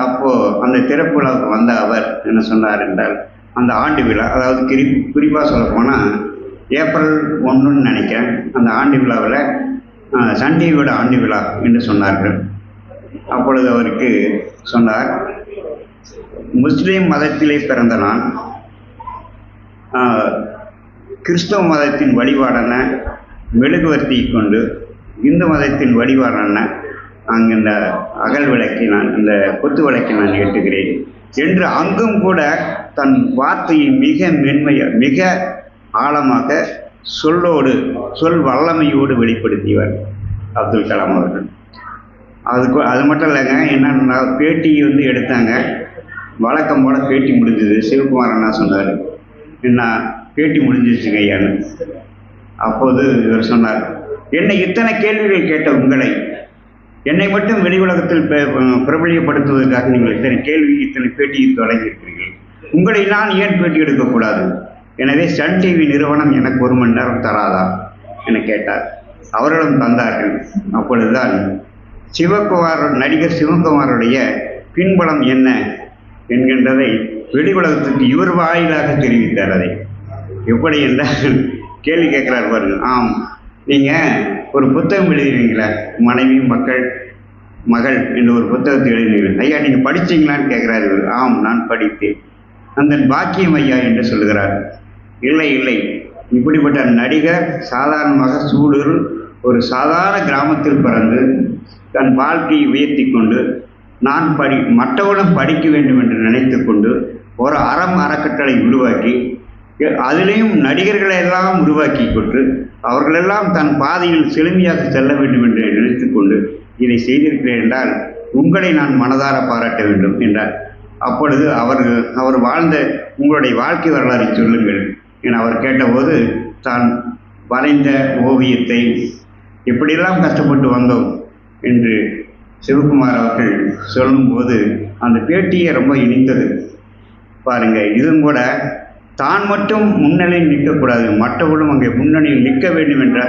அப்போது அந்த திறப்புலாவுக்கு வந்த அவர் என்ன சொன்னார் என்றால், அந்த ஆண்டு விழா, அதாவது குறிப்பாக சொல்லப்போனால் ஏப்ரல் 1ன்னு நினைக்கிறேன், அந்த ஆண்டு விழாவில் சன் டிவியோட ஆண்டு விழா என்று சொன்னார்கள். அப்பொழுது அவருக்கு சொன்னார், முஸ்லீம் மதத்திலே பிறந்த நான் கிறிஸ்தவ மதத்தின் வழிபாடான மெழுகுவர்த்தியை கொண்டு இந்து மதத்தின் வழிபாடான அங்கே இந்த அகல் விளக்கை இந்த கொத்து விளக்கை நான் ஏற்றுகிறேன் என்று அங்கும் கூட தன் வார்த்தையை மிக மென்மையாக, மிக ஆழமாக சொல் வல்லமையோடு வெளிப்படுத்தியவர் அப்துல் கலாம் அவர்கள். அது மட்டும் இல்லைங்க, என்னன்னா பேட்டி எடுத்தாங்க. வழக்கம் போல பேட்டி முடிஞ்சது. சிவகுமார் என்ன சொன்னார், என்ன பேட்டி முடிஞ்சிருச்சுங்க ஐயான்னு. அப்போது இவர் சொன்னார், என்னை இத்தனை கேள்விகள் கேட்ட உங்களை என்னை மட்டும் வெளி உலகத்தில் பிரபலியப்படுத்துவதற்காக நீங்கள் இத்தனை கேள்வி இத்தனை பேட்டியை தொடங்கியிருக்கிறீர்கள். உங்களை நான் ஏன் பேட்டி எடுக்கக்கூடாது? எனவே சன் டிவி நிறுவனம் எனக்கு 1 மணி நேரம் தராதா என கேட்டார். அவர்களும் தந்தார்கள். அப்பொழுதுதான் நடிகர் சிவகுமாருடைய பின்பலம் என்ன என்கின்றதை வெளி உலகத்துக்கு இவர் வாயிலாக தெரிவித்தார். அதை எப்படி என்றால் கேள்வி கேட்கிறார் பாருங்க. ஆம், நீங்கள் ஒரு புத்தகம் எழுதினீங்களா, மனைவி மகள் என்ற ஒரு புத்தகத்தை எழுதினீர்கள். ஐயா நீங்கள் படிச்சீங்களான்னு கேட்கிறார் இவர். ஆம், நான் படித்தேன். அந்த பாக்கியம் ஐயா என்று சொல்லுகிறார். இல்லை, இப்படிப்பட்ட நடிகர் சாதாரணமாக சூலூர் ஒரு சாதாரண கிராமத்தில் பிறந்து தன் வாழ்க்கையை உயர்த்தி கொண்டு நான் மற்றவர்களும் படிக்க வேண்டும் என்று நினைத்து கொண்டு ஒரு அறக்கட்டளை உருவாக்கி அதிலேயும் நடிகர்களை எல்லாம் உருவாக்கி கொண்டு அவர்களெல்லாம் தன் பாதையில் செழுமையாக செல்ல வேண்டும் என்று நினைத்து கொண்டு இதை செய்திருக்கிறேன் என்றால் உங்களை நான் மனதார பாராட்ட வேண்டும் என்றார். அப்பொழுது அவர் வாழ்ந்த உங்களுடைய வாழ்க்கை வரலாறை சொல்லுங்கள் என அவர் கேட்டபோது தான் வரைந்த ஓவியத்தை எப்படியெல்லாம் கஷ்டப்பட்டு வந்தோம் என்று சிவகுமார் அவர்கள் சொல்லும்போது அந்த பேட்டியை ரொம்ப இனித்தது பாருங்க. இதுவும் கூட தான் மட்டும் முன்னிலையில் நிற்கக்கூடாது, மற்றவர்களும் அங்கே முன்னணியில் நிற்க வேண்டும் என்ற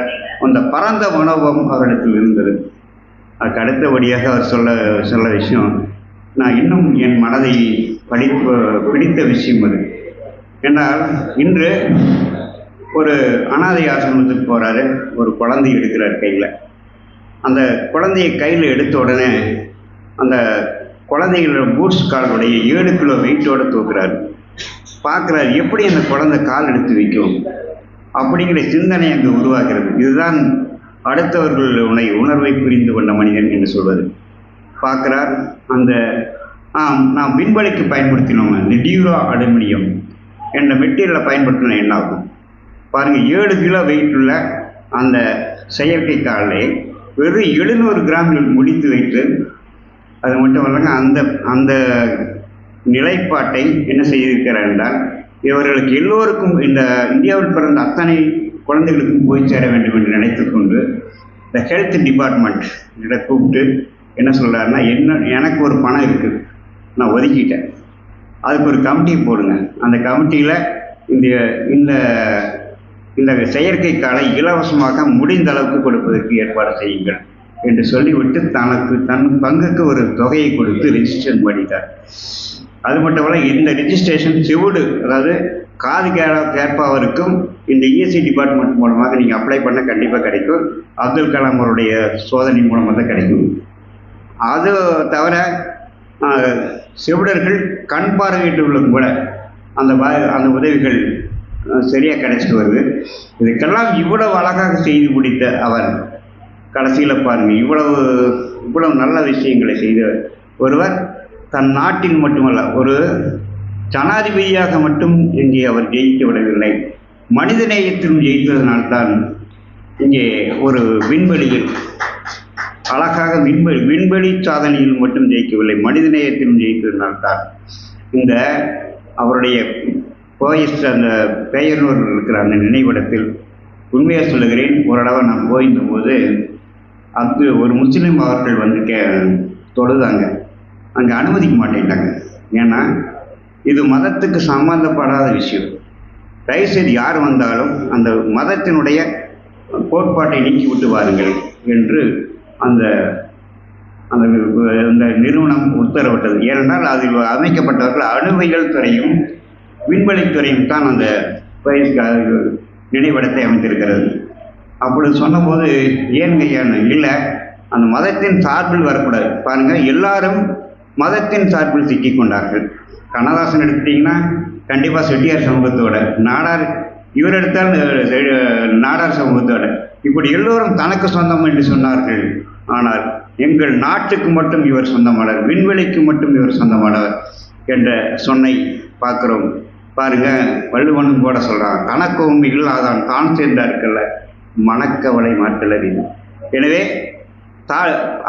அந்த பரந்த மனோபாவம் அவரிடத்தில் இருந்தது. அதுக்கு அடுத்தபடியாக அவர் சொல்ல விஷயம், நான் இன்னும் என் மனதை பிடித்த விஷயம் அது. என்றால் இன்று ஒரு அனாதை ஆசிரமத்துக்கு போகிறாரு, ஒரு குழந்தை எடுக்கிறார் கையில். அந்த குழந்தையை கையில் எடுத்த உடனே அந்த குழந்தைகளோட பூட்ஸ் காலுடைய 7 கிலோ வெயிட்டோடு தூக்குறாரு. பார்க்குறாரு எப்படி அந்த குழந்தை கால் எடுத்து வைக்கும் அப்படிங்கிற சிந்தனை அங்கே உருவாகிறது. இதுதான் அடுத்தவர்களுடைய உணர்வை புரிந்து கொண்ட மனிதன் என்று சொல்வது. பார்க்குறார் அந்த நாம் விண்வெளிக்கு பயன்படுத்தினோம் இந்த டியூரா அலுமினியம் என்ற மெட்டீரியலை பயன்படுத்தினா என்ன ஆகும் பாருங்கள். 7 கிலோ வெயிட் உள்ள அந்த செயற்கை காலை வெறும் 700 கிராம்கள் முடித்து வைத்து, அது மட்டும் இல்லைங்க அந்த நிலைப்பாட்டை என்ன செய்திருக்கிறார் என்றால் இவர்களுக்கு எல்லோருக்கும் இந்த இந்தியாவில் பிறந்த அத்தனை குழந்தைகளுக்கும் போய் சேர வேண்டும் என்று நினைத்து கொண்டு இந்த ஹெல்த் டிபார்ட்மெண்ட் இதை கூப்பிட்டு என்ன சொல்கிறாருன்னா, எனக்கு ஒரு பணம் இருக்குது, நான் ஒதுக்கிட்டேன், அதுக்கு ஒரு கமிட்டி போடுங்க, அந்த கமிட்டியில் இந்த இந்த செயற்கை காலை இலவசமாக முடிந்த அளவுக்கு கொடுப்பதற்கு ஏற்பாடு செய்யுங்கள் என்று சொல்லிவிட்டு தன் பங்குக்கு ஒரு தொகையை கொடுத்து ரெஜிஸ்ட்ரேஷன் பண்ணிட்டார். அது மட்டுமல்ல, இந்த ரெஜிஸ்ட்ரேஷன் செவிடு, அதாவது காது கேட்பவருக்கும் இந்த இஎஸ்சி டிபார்ட்மெண்ட் மூலமாக நீங்கள் அப்ளை பண்ண கண்டிப்பாக கிடைக்கும். அப்துல் கலாம் அவருடைய சோதனை மூலமாக தான் கிடைக்கும். அது தவிர செவிடர்கள் கண் பார்வையிட்டுள்ளவங்க கூட அந்த உதவிகள் சரியாக கிடைச்சிட்டு வருது. இதுக்கெல்லாம் இவ்வளவு அழகாக செய்து முடித்த அவர் கடைசியில் பாருங்கள், இவ்வளவு நல்ல விஷயங்களை செய்த ஒருவர் தன் நாட்டின் மட்டுமல்ல, ஒரு ஜனாதிபதியாக மட்டும் இங்கே அவர் ஜெயிக்க விடவில்லை, மனிதநேயத்திலும் ஜெயித்ததனால்தான் இங்கே ஒரு விண்வெளியில் அழகாக விண்வெளி சாதனையில் மட்டும் ஜெயிக்கவில்லை, மனிதநேயத்திலும் ஜெயித்ததனால்தான் இந்த அவருடைய போயஸ்ட் அந்த பெயர்னூர் இருக்கிற அந்த நினைவிடத்தில் உண்மையாக சொல்லுகிறேன், ஒரு தடவை நான் போயிருந்தபோது ஒரு முஸ்லீம் அவர்கள் வந்து தொழுதாங்க, அங்கே அனுமதிக்க மாட்டேன்ட்டாங்க. ஏன்னா இது மதத்துக்கு சம்பந்தப்படாத விஷயம், தயவுசெய்து யார் வந்தாலும் அந்த மதத்தினுடைய கோட்பாட்டை நீக்கி விட்டு வாருங்கள் என்று அந்த நிறுவனம் உத்தரவிட்டது. ஏனென்றால் அதில் அமைக்கப்பட்டவர்கள் அணுவியல் துறையும் விண்வெளித்துறையும் தான் அந்த நினைவிடத்தை அமைத்திருக்கிறது. அப்பொழுது சொன்னபோது ஏன் இல்லை, அந்த மதத்தின் சார்பில் வரக்கூடாது. பாருங்கள், எல்லாரும் மதத்தின் சார்பில் சிக்கி கொண்டார்கள். கண்ணதாசன் எடுத்துட்டிங்கன்னா கண்டிப்பாக செட்டியார் சமூகத்தோட, நாடார் இவர் எடுத்தால் நாடார் சமூகத்தோட, இப்படி எல்லோரும் தனக்கு சொந்தம் என்று சொன்னார்கள். ஆனால் எங்கள் நாட்டுக்கு மட்டும் இவர் சொந்தமானவர், விண்வெளிக்கு மட்டும் இவர் சொந்தமானவர் என்ற சொன்னை பார்க்குறோம். பாருங்க, வள்ளுவனும் கூட சொல்கிறான், கணக்கு உண்மைகள் அதான் தான் சேர்ந்தார்கள்ல மணக்கவலை மாற்றலறி. எனவே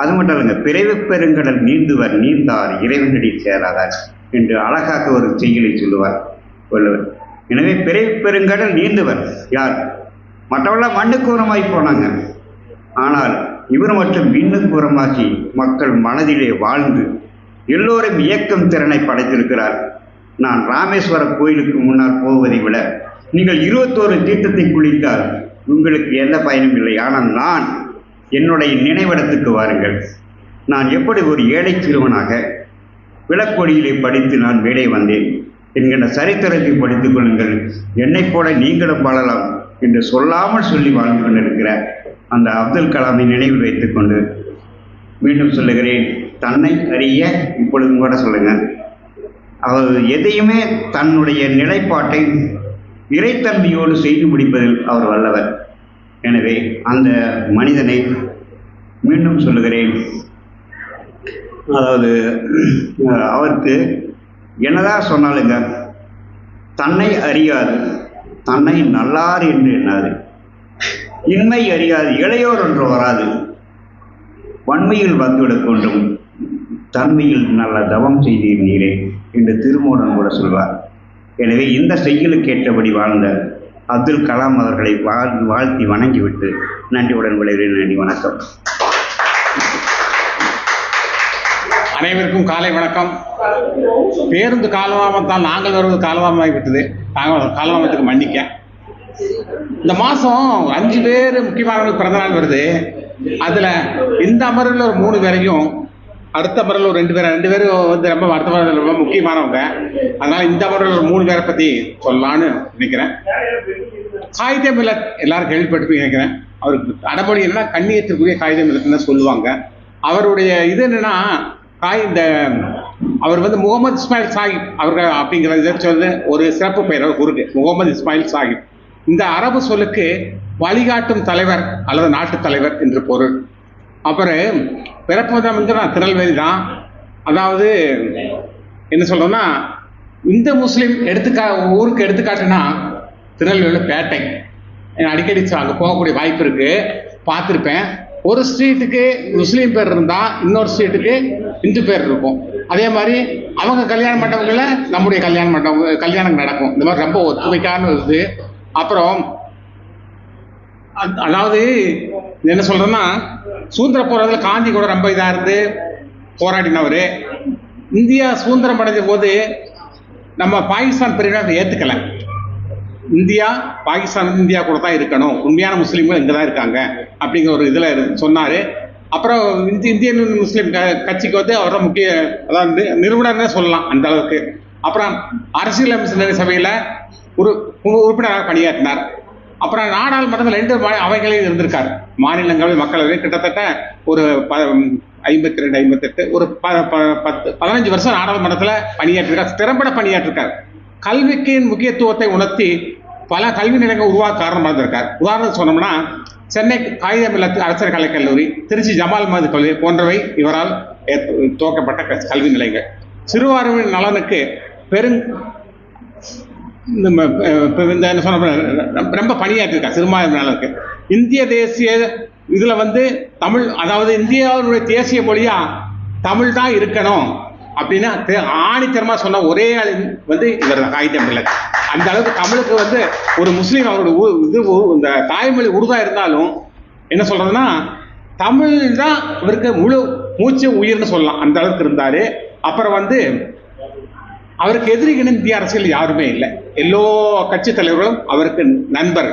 அது மட்டும் இல்லைங்க, பிறவி பெருங்கடல் நீந்துவர் நீந்தார் இறைவனடி சேராதார் என்று அழகாக ஒரு செய்தியை சொல்லுவார் வள்ளுவர். எனவே பெருங்கடல் நீந்தவர் யார்? மற்றவர்களாம் மண்ணுக்கு உரமாகி போனாங்க. ஆனால் இவர் மட்டும் விண்ணுக்கு உரமாக்கி மக்கள் மனதிலே வாழ்ந்து எல்லோரும் இயக்கும் திறனை படைத்திருக்கிறார். நான் ராமேஸ்வர கோயிலுக்கு முன்னால் போவதை விட நீங்கள் 21 தீர்த்தத்தை குளித்தால் உங்களுக்கு எந்த பயனும் இல்லை. ஆனால் நான் என்னுடைய நினைவிடத்துக்கு வாருங்கள். நான் எப்படி ஒரு ஏழை சிறுவனாக விளக்கொடியிலே படித்து நான் மேலே வந்தேன் என்கின்ற சரித்திரத்தை படித்துக் கொள்ளுங்கள். என்னைப் போல நீங்களும் வாழலாம் என்று சொல்லாமல் சொல்லி வாழ்ந்து கொண்டிருக்கிற அந்த அப்துல் கலாமை நினைவில் வைத்துக்கொண்டு மீண்டும் சொல்லுகிறேன், தன்னை அறிய இப்பொழுதும் கூட சொல்லுங்க. அவர் எதையுமே தன்னுடைய நிலைப்பாட்டை இறைத்தன்மையோடு செய்து முடிப்பதில் அவர் வல்லவர். எனவே அந்த மனிதனை மீண்டும் சொல்லுகிறேன், அதாவது அவருக்கு என்னதான் சொன்னாலுங்க, தன்னை அறியாது தன்னை நல்லார் என்று எண்ணாது, இன்மை அறியாது இளையோர் என்று வராது, வன்மையில் வந்துவிடக் கொண்டும் தன்மையில் நல்ல தவம் செய்தீர்களே என்று திருமூலன் கூட சொல்வார். எனவே இந்த செய்யுளுக்கு ஏற்றபடி வாழ்ந்த அப்துல் கலாம் அவர்களை வாழ்த்தி வணங்கிவிட்டு நன்றியுடன் விளைகிறேன். நன்றி, வணக்கம். அனைவருக்கும் காலை வணக்கம். பேருந்து காலதாமத்தால் நாங்கள் வருவது காலதாமமாகிவிட்டது. காலதாமத்துக்கு மன்னிக்க. இந்த மாதம் 5 பேர் முக்கியமானவர்கள் பிறந்தநாள் வருது. அதில் இந்த அமர்வில் ஒரு 3 பேரையும், அடுத்த அமர்வில் ஒரு 2 பேர் வந்து ரொம்ப அடுத்த அமர்வில் ரொம்ப முக்கியமானவங்க. அதனால் இந்த அமர்வில் ஒரு 3 பேரை பற்றி சொல்லலான்னு நினைக்கிறேன். காகிதம் மில்லத் எல்லாரும் கேள்விப்பட்டு நினைக்கிறேன். அவருக்கு அடமொழி என்னன்னா கண்ணியத்திற்குரிய காகிதம் மில்லத்னு சொல்லுவாங்க. அவருடைய இது என்னன்னா அவர் வந்து முகமது இஸ்மாயில் சாஹிப் அவர்கள் அப்படிங்கிற இதை சொல்லு ஒரு சிறப்பு பெயர் அவர் குறுக்கு முகமது இஸ்மாயில் சாஹிப். இந்த அரபு சொல்லுக்கு வழிகாட்டும் தலைவர் அல்லது நாட்டு தலைவர் என்று பொருள். அப்புறம் பிறப்பு வந்து நான் திருநெல்வேலி தான். அதாவது என்ன சொல்றோம்னா, இந்த முஸ்லீம் ஊருக்கு எடுத்துக்காட்டுனா திருநெல்வேலி பேட்டை. அடிக்கடி அங்கே போகக்கூடிய வாய்ப்பு இருக்கு, பார்த்துருப்பேன். ஒரு ஸ்ட்ரீட்டுக்கு முஸ்லீம் பேர் இருந்தால் இன்னொரு ஸ்ட்ரீட்டுக்கு இந்து பேர் இருக்கும். அதே மாதிரி அவங்க கல்யாண மண்டபங்களில் நம்முடைய கல்யாணம் நடக்கும். இந்த மாதிரி ரொம்ப ஒத்துமைக்கான இது. அப்புறம் அதாவது என்ன சொல்கிறேன்னா, சுதந்திர போராட்டத்தில் காந்தி கூட ரொம்ப இதாக இருந்து போராடினவர். இந்தியா சுதந்திரம் அடைஞ்ச போது நம்ம பாகிஸ்தான் பிரிவினை ஏற்றுக்கலை. பாகிஸ்தான் கூட தான் இருக்கணும், உண்மையான முஸ்லீம்கள் இங்கே தான் இருக்காங்க அப்படிங்கிற ஒரு இதில் சொன்னார். அப்புறம் இந்தியன் முஸ்லீம் கட்சிக்கு வந்து அவரோட முக்கிய அதாவது நிறுவனர்னே சொல்லலாம் அந்த அளவுக்கு. அப்புறம் அரசியலமைப்பு சபையில் உறுப்பினராக பணியாற்றினார். அப்புறம் நாடாளுமன்றத்தில் 2 அவைகளில் இருந்திருக்கார். மாநிலங்களவை, மக்களவை. கிட்டத்தட்ட ஒரு 52-58 ஒரு 15 வருஷம் நாடாளுமன்றத்தில் பணியாற்றிருக்கார். திறம்பட பணியாற்றிருக்கார். கல்விக்கு முக்கியத்துவத்தை உணர்த்தி பல கல்வி நிலையங்கள் உருவாக்க காரணமாக இருந்திருக்கார். உதாரணத்துக்கு சொன்னோம்னா, சென்னை காகிதம் இல்லத்து அரசர் கலைக்கல்லூரி, திருச்சி ஜமால் மது கல்லூரி போன்றவை இவரால் துவக்கப்பட்ட கல்வி நிலையங்கள். சிறுபான்மையினர் நலனுக்கு என்ன சொன்ன ரொம்ப பணியாற்றிருக்கார். சிறுபான்மையினர் நலனுக்கு இந்திய தேசிய இதில் வந்து தமிழ், அதாவது இந்தியாவுடைய தேசிய மொழியா தமிழ் தான் இருக்கணும் அப்படின்னா ஆணித்தரமாக சொன்ன ஒரே ஆள் வந்து இவர் தான், காகிதம் இல்லத். அந்த அளவுக்கு தமிழுக்கு வந்து ஒரு முஸ்லீம் அவருடைய இது இந்த தாய்மொழி உருதா இருந்தாலும் என்ன சொல்றதுன்னா, தமிழ் தான் இவருக்கு முழு மூச்சு உயிர்னு சொல்லலாம். அந்த அளவுக்கு இருந்தார். அப்புறம் வந்து அவருக்கு எதிரிகள் இந்திய அரசியல் யாருமே இல்லை. எல்லோ கட்சி தலைவர்களும் அவருக்கு நண்பர்.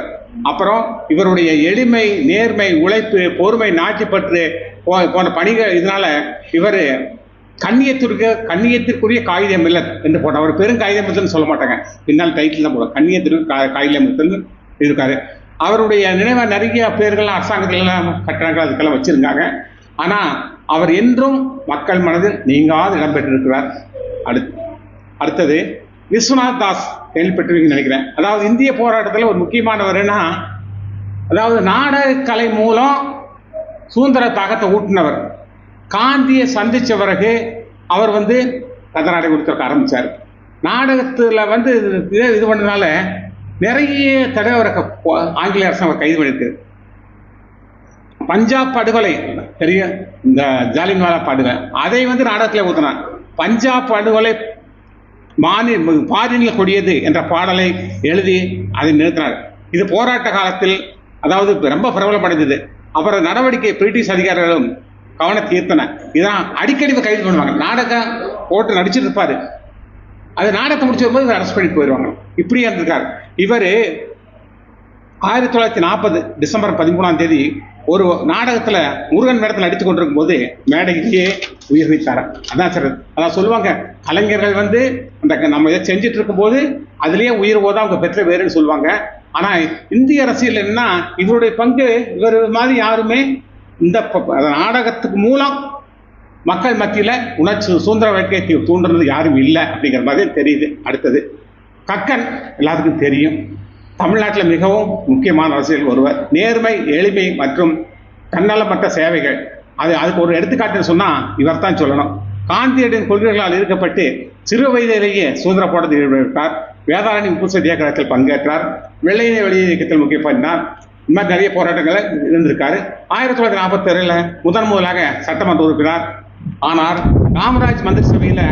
அப்புறம் இவருடைய எளிமை, நேர்மை, உழைப்பு, பொறுமை, நாட்டுப்பற்று போன்ற பணிகள் இதனால இவர் கண்ணியத்திற்குரிய காகிதம் இல்லத் என்று போட்டார். அவர் பெருங்காகிதம் இல்லத்துன்னு சொல்ல மாட்டாங்க, பின்னால் டைட்டில் தான் போடுவார். கண்ணியத்திற்கு காகிதம் இல்லத்துன்னு இருக்காரு. அவருடைய நினைவாக நிறைய பேர்கள் அரசாங்கத்திலாம் கட்டுறாங்க, அதுக்கெல்லாம் வச்சிருக்காங்க. ஆனால் அவர் என்றும் மக்கள் மனதில் நீங்காது இடம்பெற்றிருக்கிறார். அடுத்தது விஸ்வநாத் தாஸ் கேள்விப்பட்டிருக்கீங்கன்னு நினைக்கிறேன். அதாவது இந்திய போராட்டத்தில் ஒரு முக்கியமானவர்னா, அதாவது நாடக கலை மூலம் சுதந்திர தாகத்தை ஊட்டினவர். காந்தியை சந்தித்த பிறகு அவர் வந்து கதநாடகம் கொடுத்துருக்க ஆரம்பித்தார். நாடகத்தில் வந்து இது பண்ணதுனால நிறைய தடவை அவரை ஆங்கிலேய அரசாங்கம் கைது பண்ணியிருக்கு. பஞ்சாப் படுகொலை பெரிய இந்த ஜாலியன்வாலா படுகொலை அதை வந்து நாடகத்தில் ஊற்றினார். பஞ்சாப் படுகொலை பாரினில் கொடியது என்ற பாடலை எழுதி அதை நிறுத்தினார். இது போராட்ட காலத்தில் அதாவது ரொம்ப பிரபலமடைந்தது. அப்புறம் நடவடிக்கை பிரிட்டிஷ் அதிகாரிகளும் கவனத்தை ஈர்த்தன. இதான் அடிக்கடி கைது பண்ணுவாங்க. நாடகம் போட்டு நடிச்சுட்டு இருப்பாரு, அது நாடகத்தை முடிச்சு வரும்போது இவர் அரெஸ்ட் பண்ணி போயிடுவாங்க. இப்படி இருந்திருக்காரு. இவர் 1940 டிசம்பர் 13 ஒரு நாடகத்தில் முருகன் மேடத்தில் நடித்து கொண்டிருக்கும் போது மேடையிலேயே உயிர் நீத்தார். அதான் சார், அதான் சொல்லுவாங்க, கலைஞர்கள் அந்த நம்ம இதை செஞ்சுட்டு இருக்கும்போது அதுலேயே உயிர் போதான் அவங்க பெற்ற வேறுன்னு சொல்லுவாங்க. ஆனால் இந்திய அரசியல் என்ன, இவருடைய பங்கு இவர் மாதிரி யாருமே இந்த நாடகத்துக்கு மூலம் மக்கள் மத்தியில் உணர்ச்சி சுதந்திர வாழ்க்கையை தூண்டுறது யாரும் இல்லை அப்படிங்கிற மாதிரி தெரியுது. அடுத்தது கக்கன் எல்லாத்துக்கும் தெரியும், தமிழ்நாட்டில் மிகவும் முக்கியமான அரசியல் ஒருவர். நேர்மை, எளிமை மற்றும் தன்னலமற்ற சேவைகள், அதுக்கு ஒரு எடுத்துக்காட்டுன்னு சொன்னால் இவர் தான் சொல்லணும். காந்தியடின் கொள்கைகளால் ஈர்க்கப்பட்டு சிறு வயதிலேயே சுதந்திர போராட்டத்தில் ஈடுபட்டார். வேதாரணி உப்பு சத்தியாகிரகத்தில் பங்கேற்றார். வெள்ளையினை வெளியே இயக்கத்தில் முக்கிய பங்கினார். இந்த மாதிரி நிறைய போராட்டங்களை இருந்திருக்காரு. 1946 முதலாக சட்டமன்ற உறுப்பினர் ஆனார். காமராஜ் மந்திரி சபையில்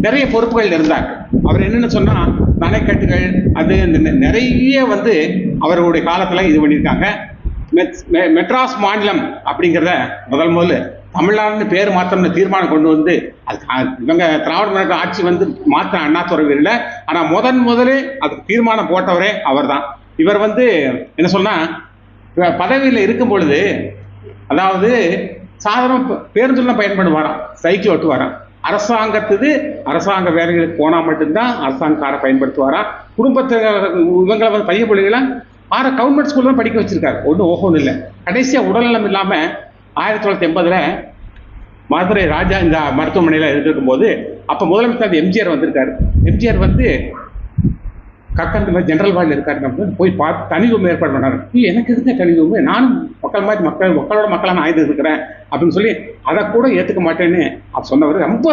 நிறைய பொறுப்புகள் இருந்தார். அவர் என்னென்னு சொன்னால் நகைக்கட்டுகள் அது நிறைய அவர்களுடைய காலத்தில் இது பண்ணியிருக்காங்க. மெட்ராஸ் மாநிலம் அப்படிங்கிறத முதல்ல தமிழ்நாடுன்னு பேர் மாற்றம்னு தீர்மானம் கொண்டு அது இவங்க திராவிட முன்னேற்ற ஆட்சி மாற்ற அண்ணாதுரை இல்லை. ஆனால் முதலே அதுக்கு தீர்மானம் போட்டவரே அவர் தான். இவர் என்ன சொன்னால் பதவியில் இருக்கும் பொழுது அதாவது சாதாரண பேருந்துலாம் பயன்படுவாராம், சைக்கிள் ஓட்டுவாராம். அரசாங்க வேலைகளுக்கு போனால் மட்டும்தான் அரசாங்க காரை பயன்படுத்துவாராம். குடும்பத்தை இவங்களை பைய பிள்ளைகளை கவர்மெண்ட் ஸ்கூல் தான் படிக்க வச்சிருக்காரு. ஒன்றும் இல்லை. கடைசியாக உடல்நலம் இல்லாமல் 1980 மதுரை ராஜா இந்த மருத்துவமனையில் இருந்திருக்கும் போது அப்போ முதலமைச்சர் எம்ஜிஆர் வந்திருக்காரு. எம்ஜிஆர் கக்கன் ஜெனரல் வார்டில் இருக்காரு. போய் பார்த்து தனி ரூம் ஏற்பாடு பண்ணாரு. எனக்கு எதுக்கு தனி ரூம், நானும் மக்களோட மக்களாக நான் இருக்கிறேன் அப்படின்னு சொல்லி அதை கூட ஏற்றுக்க மாட்டேன்னு அவர் சொன்னவர். ரொம்ப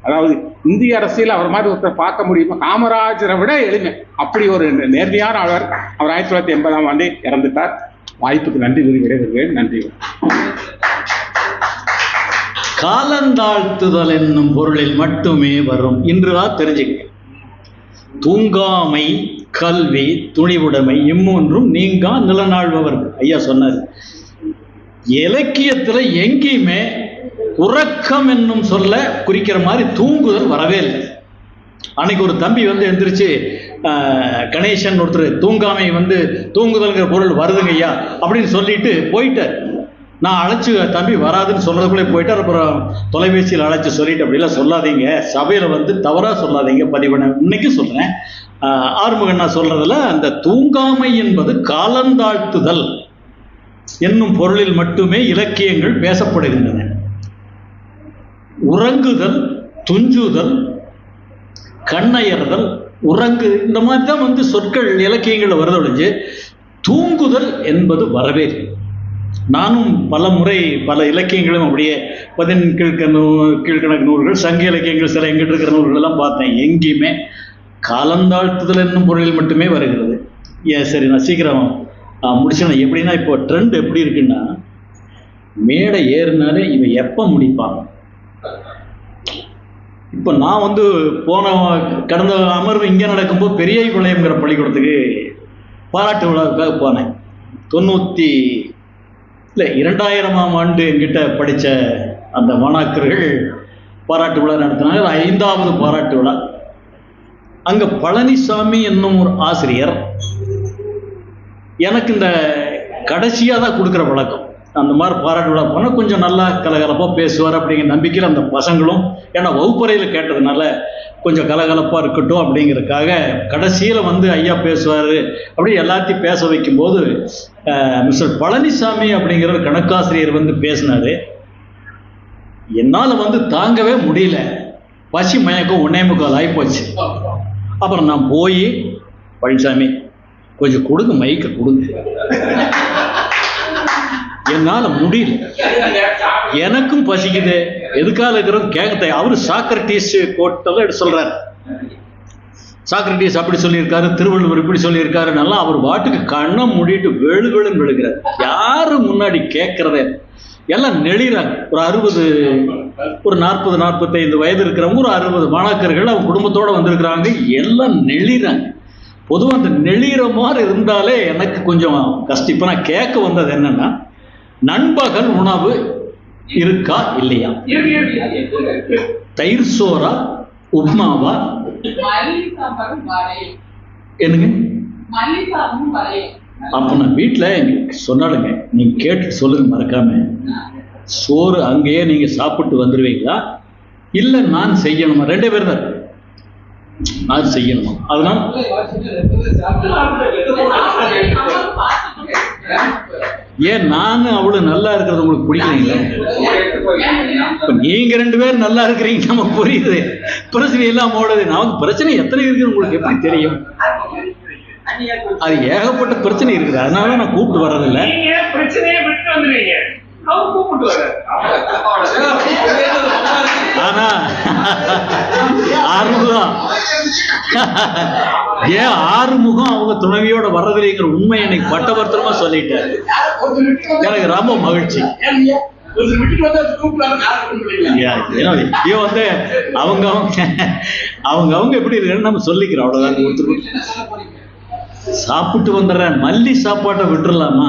அதாவது இந்திய அரசியல் அவர் மாதிரி ஒருத்தர் பார்க்க முடியுமா? காமராஜரை விட எளிமை. அப்படி ஒரு நேர்மையான அவர் 1980 இறந்துட்டார். வாய்ப்புக்கு நன்றி விடைபெறுகிறேன். நன்றி. காலந்தாழ்த்துதல் என்னும் பொருளில் மட்டுமே வரும். இன்றுதான் தெரிஞ்சுக்க, தூங்காமை, கல்வி, துணிவுடைமை இம்மூன்றும் நீங்கா நிலநாள்பவர்கள். ஐயா சொன்னார். இலக்கியத்தில் எங்கேயுமே உறக்கம் என்னும் சொல்ல குறிக்கிற மாதிரி தூங்குதல் வரவே இல்லை. அன்னைக்கு ஒரு தம்பி எந்திரிச்சு கணேசன் ஒருத்தர் தூங்காமை தூங்குதல்ங்கிற பொருள் வருதுங்க ஐயா அப்படின்னு சொல்லிட்டு போயிட்டார். நான் அழைச்சி தம்பி வராதுன்னு சொல்றதுக்குள்ளே போயிட்டார். அப்புறம் தொலைபேசியில் அழைச்சி சொல்லிட்டு அப்படிலாம் சொல்லாதீங்க, சபையில் தவறாக சொல்லாதீங்க, பதிவு இன்னைக்கு சொல்கிறேன். ஆறுமுகன் நான் சொல்றதுல அந்த தூங்காமை என்பது காலந்தாழ்த்துதல் என்னும் பொருளில் மட்டுமே இலக்கியங்கள் பேசப்படுகின்றன. உறங்குதல், துஞ்சுதல், கண்ணயர்தல், உறங்கு இந்த மாதிரி தான் சொற்கள் இலக்கியங்களில் வருதொழிஞ்சு தூங்குதல் என்பது வரவே இல்லை. நானும் பல முறை பல இலக்கியங்களும் அப்படியே 10 கீழ்கணக்கு நூல்கள், சங்க இலக்கியங்கள் சில எங்கிட்ட இருக்கிற நூல்கள் எல்லாம் பார்த்தேன். எங்கேயுமே காலந்தாழ்த்துதல் என்னும் பொருளில் மட்டுமே வருகிறது. சரி, நான் சீக்கிரம் முடிச்சேன். எப்படின்னா இப்போ ட்ரெண்ட் எப்படி இருக்குன்னா, மேடை ஏறினாலே இவன் எப்போ முடிப்பாங்க. இப்போ நான் கடந்த அமர்வு இங்கே நடக்கும்போது பெரிய விளையங்கிற பள்ளிக்கூடத்துக்கு பாராட்டு விழாவுக்காக போனேன். 2000ஆம் ஆண்டு என்கிட்ட படித்த அந்த மாணாக்கர்கள் பாராட்டு விழா நடத்தினாங்க. 5வது பாராட்டு விழா. அங்கே பழனிசாமி என்னும் ஒரு ஆசிரியர் எனக்கு இந்த கடைசியாக தான் கொடுக்குற வழக்கம். அந்த மாதிரி பாராட்டு விழா போனால் கொஞ்சம் நல்லா கலகலப்பாக பேசுவார் அப்படிங்கிற நம்பிக்கையில் அந்த பசங்களும், ஏன்னா வகுப்பறையில் கேட்டதுனால கொஞ்சம் கலகலப்பாக இருக்கட்டும் அப்படிங்கிறதுக்காக கடைசியில் ஐயா பேசுவார் அப்படி எல்லாத்தையும் பேச வைக்கும்போது மிஸ்டர் பழனிசாமி அப்படிங்கிற கணக்காசிரியர் பேசினார். என்னால் தாங்கவே முடியல, பசி மயக்கம் 1:45 ஆகிப்போச்சு. அப்புறம் நான் போய், பழனிசாமி கொஞ்சம் கொடுங்க, மைக்கை கொடுங்க, என்னால் முடியல, எனக்கும் பசிக்குது, எதுக்காக இருக்கிறோம் கேட்க. அவரு சாக்ரட்டிஸ் கோட்டெல்லாம் எடுத்து சொல்றாரு. சாக்ரட்டிஸ் அப்படி சொல்லியிருக்காரு, திருவள்ளுவர் இப்படி சொல்லியிருக்காரு. நல்லா அவர் பாட்டுக்கு கண்ணை மூடிட்டு வெளு வெளுன்னு விழுகிறார். யாரு முன்னாடி கேட்கறதே எல்லாம் நெளிறாங்க. ஒரு 60 ஒரு 40-45 வயது இருக்கிறவங்க, ஒரு 60 மாணாக்கர்கள் அவங்க குடும்பத்தோட வந்திருக்கிறாங்க. எல்லாம் நெளிறாங்க. பொதுவாக அந்த நெளிகிற மாதிரி இருந்தாலே எனக்கு கொஞ்சம் கஷ்டம். இப்போ நான் கேட்க வந்தது என்னன்னா, நண்பகல் உணவு இருக்கா இல்லையா? தயிர் சோறா உப்மாவா? என்னங்க? அப்ப நான் வீட்டில் சொன்னாலுங்க, நீங்க கேட்டு சொல்லுங்க மறக்காம. சோறு அங்கேயே நீங்க சாப்பிட்டு வந்துடுவீங்களா, இல்லை நான் செய்யணுமா? 2 பேர் தான், நான் செய்யணுமா? அதனால ஏன் நானும் அவ்வளவு நல்லா இருக்கிறது உங்களுக்கு பிடிக்கலைங்களா? இப்ப நீங்க 2 பேரும் நல்லா இருக்கிறீங்க, நமக்கு புரியுது. பிரச்சனை எல்லாம் ஓடுது. நமக்கு பிரச்சனை எத்தனை இருக்குன்னு உங்களுக்கு எப்படி தெரியும்? அது ஏகப்பட்ட பிரச்சனை இருக்குது. அதனால நான் கூப்பிட்டு வர்றதில்லை. ஆனா ஆறுமுகம் ஏன் ஆறுமுகம் அவங்க துணைவியோட வர்றதில்லைங்கிற உண்மை எனக்கு பட்டவர்த்தனமா சொல்லிட்டாரு. எனக்கு ரொம்ப மகிழ்ச்சி. வந்து அவங்க எப்படி இருக்குன்னு நம்ம சொல்லிக்கிறோம், அவ்வளவுதான். ஒருத்தர் சாப்பிட்டு வந்துடுறேன், மல்லி சாப்பாட்டை விட்டுறலாமா?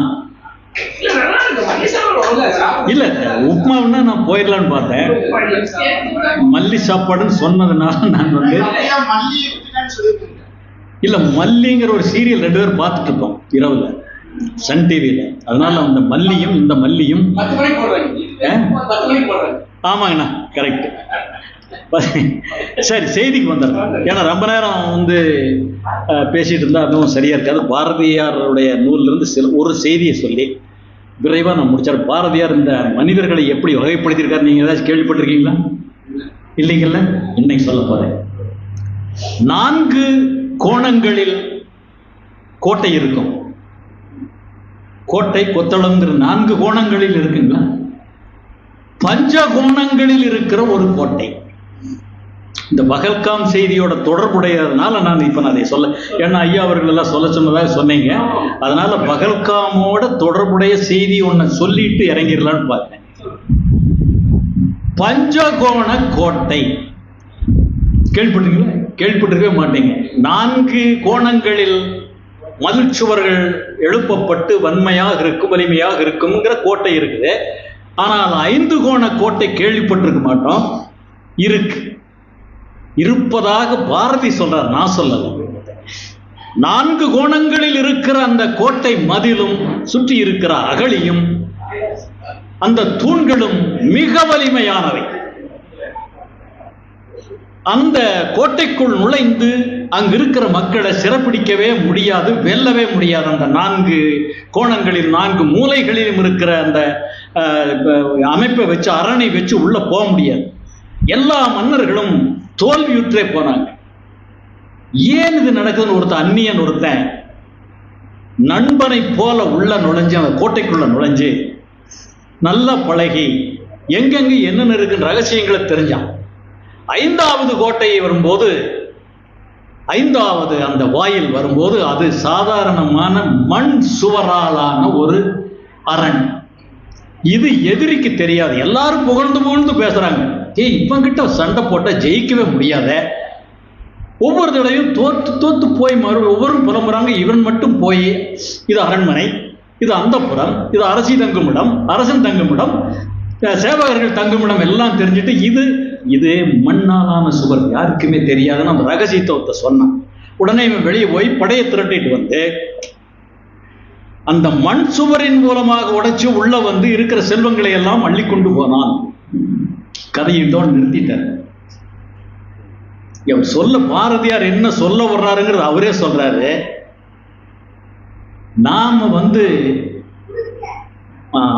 இல்ல, உப்மாவுன்னா நான் போயிடலான்னு பார்த்தேன். மல்லி சாப்பாடுன்னு சொன்னதுனால நான் வந்து இல்ல, மல்லிங்கிற ஒரு சீரியல் 2 பேரும் பார்த்துட்டு இருக்கோம் இரவுல சன் டிவியில. அதனால அந்த மல்லியும் இந்த மல்லியும். ஆமாங்கண்ணா, கரெக்ட். சரி, செய்திக்கு வந்துடுறேன். ஏன்னா ரொம்ப நேரம் வந்து பேசிட்டு இருந்தா அதுவும் சரியா இருக்காது. பாரதியாருடைய நூல்ல இருந்து ஒரு செய்தியை சொல்லி விரைவாக நான் முடிச்சார். பாரதியார் இந்த மனிதர்களை எப்படி வகைப்படுத்தியிருக்காரு, நீங்க ஏதாச்சும் கேள்விப்பட்டிருக்கீங்களா? இல்லைங்கல்ல, இன்னைக்கு சொல்ல போறேன். 4 கோணங்களில் கோட்டை இருக்கும். கோட்டை கொத்தளம்ங்கிற 4 கோணங்களில் இருக்குங்களா? பஞ்ச கோணங்களில் இருக்கிற ஒரு கோட்டை. இந்த பகல்காம் செய்தியோட தொடர்புடையதுனால நான் அதை சொல்ல, ஏன்னா ஐயா அவர்கள் எல்லாம் சொல்ல சொன்னதாக சொன்னீங்க. அதனால பகல்காமோட தொடர்புடைய செய்தி ஒண்ணு சொல்லிட்டு இறங்கிடலான்னு பார்த்தேன். பஞ்சகோண கோட்டை கேள்விப்பட்டீங்களா? கேள்விப்பட்டிருக்கவே மாட்டீங்க. 4 கோணங்களில் மதில் சுவர்கள் எழுப்பப்பட்டு வன்மையாக இருக்கும், வலிமையாக இருக்கும்ங்கிற கோட்டை இருக்குது. ஆனால் 5 கோண கோட்டை கேள்விப்பட்டிருக்க மாட்டோம். இருப்பதாக பாரதி சொல்றார், நான் சொல்லல. 4 கோணங்களில் இருக்கிற அந்த கோட்டை மதிலும் சுற்றி இருக்கிற அகழியும் அந்த தூண்களும் மிக வலிமையானவை. அந்த கோட்டைக்குள் நுழைந்து அங்கு இருக்கிற மக்களை சிறப்பிடிக்கவே முடியாது, வெல்லவே முடியாது. அந்த 4 கோணங்களில் 4 மூலைகளிலும் இருக்கிற அந்த அமைப்பை வச்சு, அரணை வச்சு உள்ள போக முடியாது. எல்லா மன்னர்களும் தோல்வியுற்றே போனாங்க. ஏன் இது நடக்குதுன்னு ஒருத்தன் நண்பனை போல உள்ள நுழைஞ்சு, அந்த கோட்டைக்குள்ள நுழைஞ்சு நல்லா பழகி எங்கெங்க என்னென்ன இருக்குன்னு ரகசியங்களை தெரிஞ்சான். 5வது கோட்டையை வரும்போது, 5வது அந்த வாயில் வரும்போது, அது சாதாரணமான மண் சுவராலான ஒரு அரண். இது எதிரிக்கு தெரியாது. எல்லாரும் புகழ்ந்து பேசுறாங்க, இவங்கிட்ட சண்டை போட்டா ஜெயிக்கவே முடியாத. ஒவ்வொரு தடவையும் தோத்து போய் ஒவ்வொரும் புலம்புறாங்க. இவன் மட்டும் போய், இது அரண்மனை, இது அந்தப்புறம், இது அரசன் தங்குமிடம், சேவகர்கள் தங்குமிடம் எல்லாம் தெரிஞ்சுட்டு இது மண்ணாலான சுவர், யாருக்குமே தெரியாதுன்னு அந்த ரகசியத்தை சொன்னான். உடனே இவன் வெளியே போய் படையை திரட்டிட்டு வந்து அந்த மண் சுவரின் மூலமாக உடைச்சு உள்ள வந்து இருக்கிற செல்வங்களை எல்லாம் அள்ளி கொண்டு போனான். கதையிட்டோடு நிறுத்திட்டார். பாரதியார் என்ன சொல்ல வர்றாருங்கிறது அவரே சொல்றாரு. நாம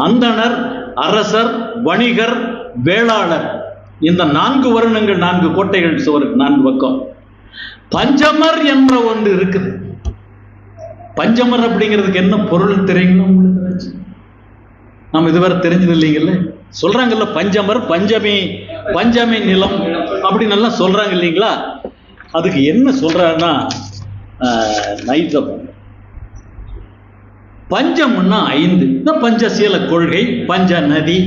அந்தணர், அரசர், வணிகர், வேளாளர், இந்த 4 வருணங்கள், 4 கோட்டைகள் சுவருக்கு 4 பக்கம். பஞ்சமர் என்ற ஒன்று இருக்குது. பஞ்சமர் அப்படிங்கிறதுக்கு என்ன பொருள் தெரியுங்களா உங்களுக்கு? நம்ம இதுவரை தெரிஞ்சது இல்லைங்கல்ல. சொல்றாங்கல்ல, பஞ்சமர், பஞ்சமி நிலம் அப்படின்னு எல்லாம் சொல்றாங்க இல்லைங்களா? அதுக்கு என்ன சொல்றாருன்னா, பஞ்சம்னா 5. இந்த பஞ்சசீல கொள்கை, பஞ்ச நதி,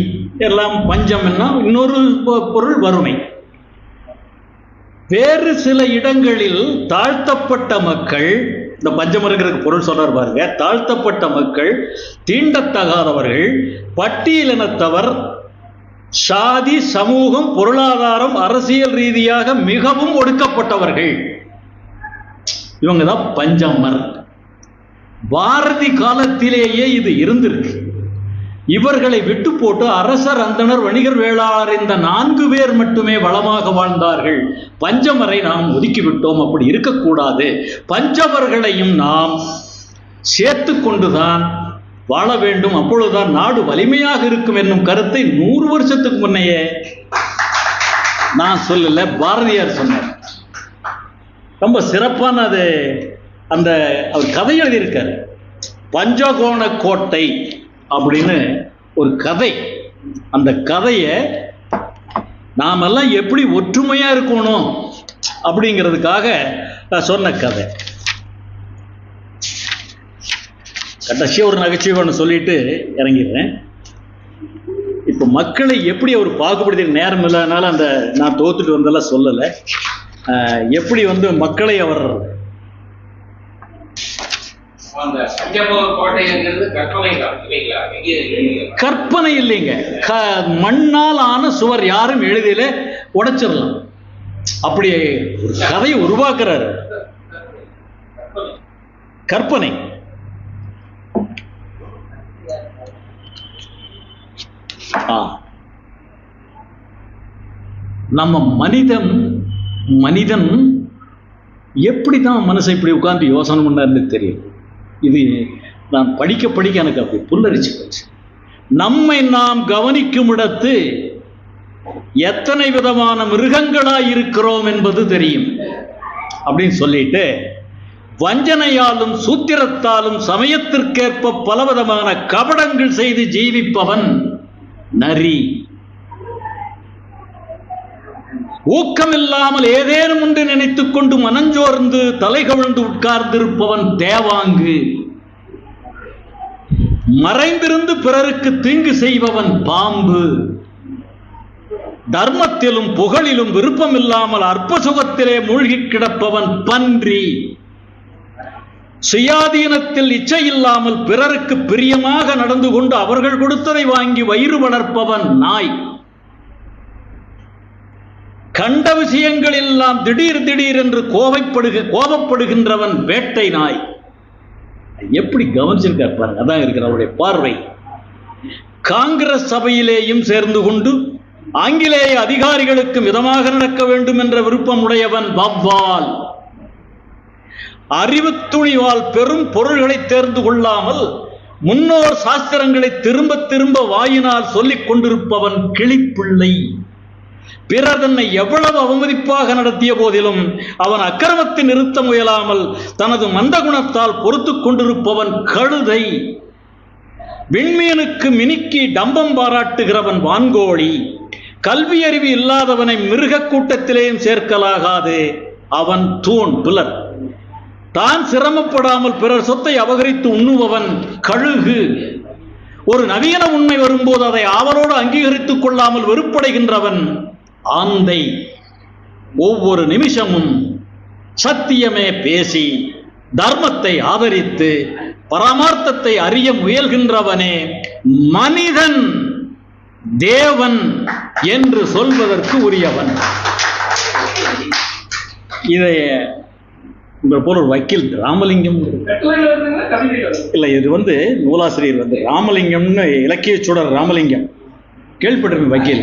எல்லாம் பஞ்சம்னா இன்னொரு பொருள் வறுமை. வேறு சில இடங்களில் தாழ்த்தப்பட்ட மக்கள், இந்த பஞ்சம் இருக்கிறதுக்கு பொருள் சொல்றாரு பாருங்க, தாழ்த்தப்பட்ட மக்கள், தீண்டத்தகாதவர்கள், பட்டியலினத்தவர், சாதி, சமூகம், பொருளாதாரம், அரசியல் ரீதியாக மிகவும் ஒடுக்கப்பட்டவர்கள், இவங்க தான் பஞ்சமர். பாரதி காலத்திலேயே இது இருந்திருக்கு. இவர்களை விட்டு போட்டு அரசர், அந்தனர், வணிகர், வேளாளர் இந்த 4 பேர் மட்டுமே வளமாக வாழ்ந்தார்கள். பஞ்சமரை நாம் ஒதுக்கிவிட்டோம். அப்படி இருக்கக்கூடாது. பஞ்சமர்களையும் நாம் சேர்த்து கொண்டுதான் வாழ வேண்டும். அப்பொழுதுதான் நாடு வலிமையாக இருக்கும் என்னும் கருத்தை 100 வருஷத்துக்கு முன்னையே நான் சொல்லல, பாரதியார் சொன்னார். ரொம்ப சிறப்பான அது அந்த அவர் கதை எழுதியிருக்காரு. பஞ்சகோண கோட்டை அப்படின்னு ஒரு கதை. அந்த கதையை நாமெல்லாம் எப்படி ஒற்றுமையா இருக்கணும் அப்படிங்கிறதுக்காக சொன்ன கதை. கடைசியாக ஒரு நகைச்சுவை ஒன்று சொல்லிட்டு இறங்கிடுறேன். இப்போ மக்களை எப்படி அவர் பாகுபடுத்த நேரம் இல்லாதனால அந்த நான் தோத்துட்டு வந்தெல்லாம் சொல்லலை. எப்படி மக்களை அவர் கற்பனை இல்லைங்க, மண்ணால் ஆன சுவர் யாரும் எளிதில உடைச்சிடலாம். அப்படி ஒரு கதையை உருவாக்குறாரு. கற்பனை. நம்ம மனிதன் எப்படிதான் மனசை இப்படி உட்கார்ந்து யோசனை பண்ணாருன்னு தெரியும். இது நான் படிக்க எனக்கு அப்படி புல்லரிச்சு போச்சு. நம்மை நாம் கவனிக்கும் இடத்து எத்தனை விதமான மிருகங்களாய் இருக்கிறோம் என்பது தெரியும் அப்படின்னு சொல்லிட்டு, வஞ்சனையாலும் சூத்திரத்தாலும் சமயத்திற்கேற்ப பலவிதமான கபடங்கள் செய்து ஜீவிப்பவன் நரி. ஊக்கமில்லாமல் ஏதேனும் ஒன்று நினைத்துக் கொண்டு மனஞ்சோர்ந்து தலை கவிழ்ந்து உட்கார்ந்திருப்பவன் தேவாங்கு. மறைந்திருந்து பிறருக்கு தீங்கு செய்பவன் பாம்பு. தர்மத்திலும் புகழிலும் விருப்பம் இல்லாமல் அற்ப சுகத்திலே மூழ்கி கிடப்பவன் பன்றி. சுயாதீனத்தில் இச்சை இல்லாமல் பிறருக்கு பிரியமாக நடந்து கொண்டு அவர்கள் கொடுத்ததை வாங்கி வயிறு வளர்ப்பவன் நாய். கண்ட விஷயங்கள் எல்லாம் திடீர் என்று கோபப்படுகின்றவன் வேட்டை நாய். எப்படி கவனிச்சிருக்கார் பாருங்க. அதான் இருக்கிற அவருடைய பார்வை. காங்கிரஸ் சபையிலேயும் சேர்ந்து கொண்டு ஆங்கிலேய அதிகாரிகளுக்கு மிதமாக நடக்க வேண்டும் என்ற விருப்பம் உடையவன் வவ்வால். அறிவு துணிவால் பெரும் பொருள்களை தேர்ந்து கொள்ளாமல் முன்னோர் சாஸ்திரங்களை திரும்ப வாயினால் சொல்லிக் கொண்டிருப்பவன் கிளிப்பிள்ளை. பிறர் தன்னை எவ்வளவு அவமதிப்பாக நடத்திய போதிலும் அவன் அக்கிரமத்தை நிறுத்த முயலாமல் தனது மந்த குணத்தால் பொறுத்து கொண்டிருப்பவன் கழுதை. விண்மீனுக்கு மினுக்கி டம்பம் பாராட்டுகிறவன் வான்கோழி. கல்வி அறிவு இல்லாதவனை மிருக கூட்டத்திலேயும் சேர்க்கலாகாது, அவன் தூண் புலர். தான் சிரமப்படாமல் பிறர் சொத்தை அபகரித்து உண்ணுபவன் கழுகு. ஒரு நவீன உண்மை வரும்போது அதை ஆவலோடு அங்கீகரித்துக் கொள்ளாமல் வெறுப்படைகின்றவன் ஆந்தை. ஒவ்வொரு நிமிஷமும் சத்தியமே பேசி தர்மத்தை ஆதரித்து பரமார்த்தத்தை அறிய முயல்கின்றவனே மனிதன், தேவன் என்று சொல்வதற்கு உரியவன். இதை உங்கள் போல ஒரு வக்கீல் ராமலிங்கம் இல்லை, இது நூலாசிரியர் ராமலிங்கம்னு இலக்கிய சுடர் ராமலிங்கம் கேள்விப்பட்டிருக்க வக்கீல்.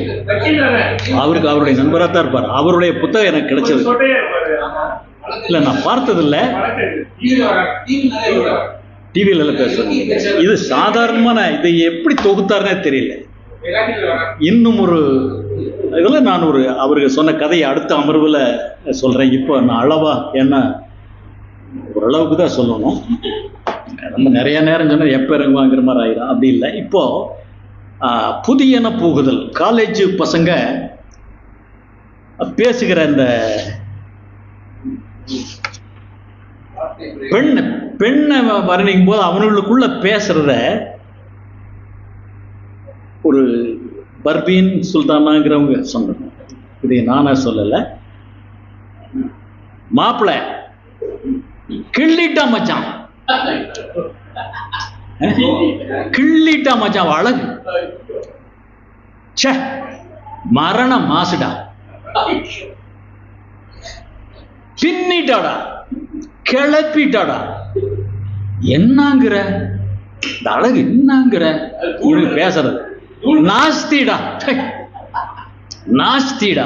அவருக்கு அவருடைய நண்பராக தான் இருப்பார். அவருடைய புத்தகம் எனக்கு கிடைச்சது. இல்லை, நான் பார்த்ததில்லை, டிவியில பேசுறேன். இது சாதாரணமான, இதை எப்படி தொகுத்தாருன்னே தெரியல. இன்னும் ஒரு இதில் நான் அவருக்கு சொன்ன கதையை அடுத்த அமர்வில் சொல்றேன். இப்போ நான் அளவா, ஏன்னா ஓரளவுக்கு தான் சொல்லணும். நம்ம நிறைய நேரம் சொன்னால் எப்போ இறங்குவாங்கிற மாதிரி ஆயிடும். அப்படி இல்லை. இப்போ புதியன புகுதல், காலேஜ் பசங்க பேசுகிற இந்த பெண்ணை வர்ணிக்கும் போது அவனுக்குள்ள பேசுறத ஒரு பர்வீன் சுல்தானாங்கிறவங்க சொன்னாங்க, இதை நானா சொல்லலை. மாப்பிள்ள கிள்ளிட்டா மச்சான், கிள்ளிட்டா மச்சான் அழகு, மரண மாசுடா, பின்னிட்டாடா, கிளப்பிட்டாடா, என்னங்கிற இந்த அழகு என்னங்கிற இவனுக்கு பேசுறது, நாஸ்திடா நாஸ்திடா,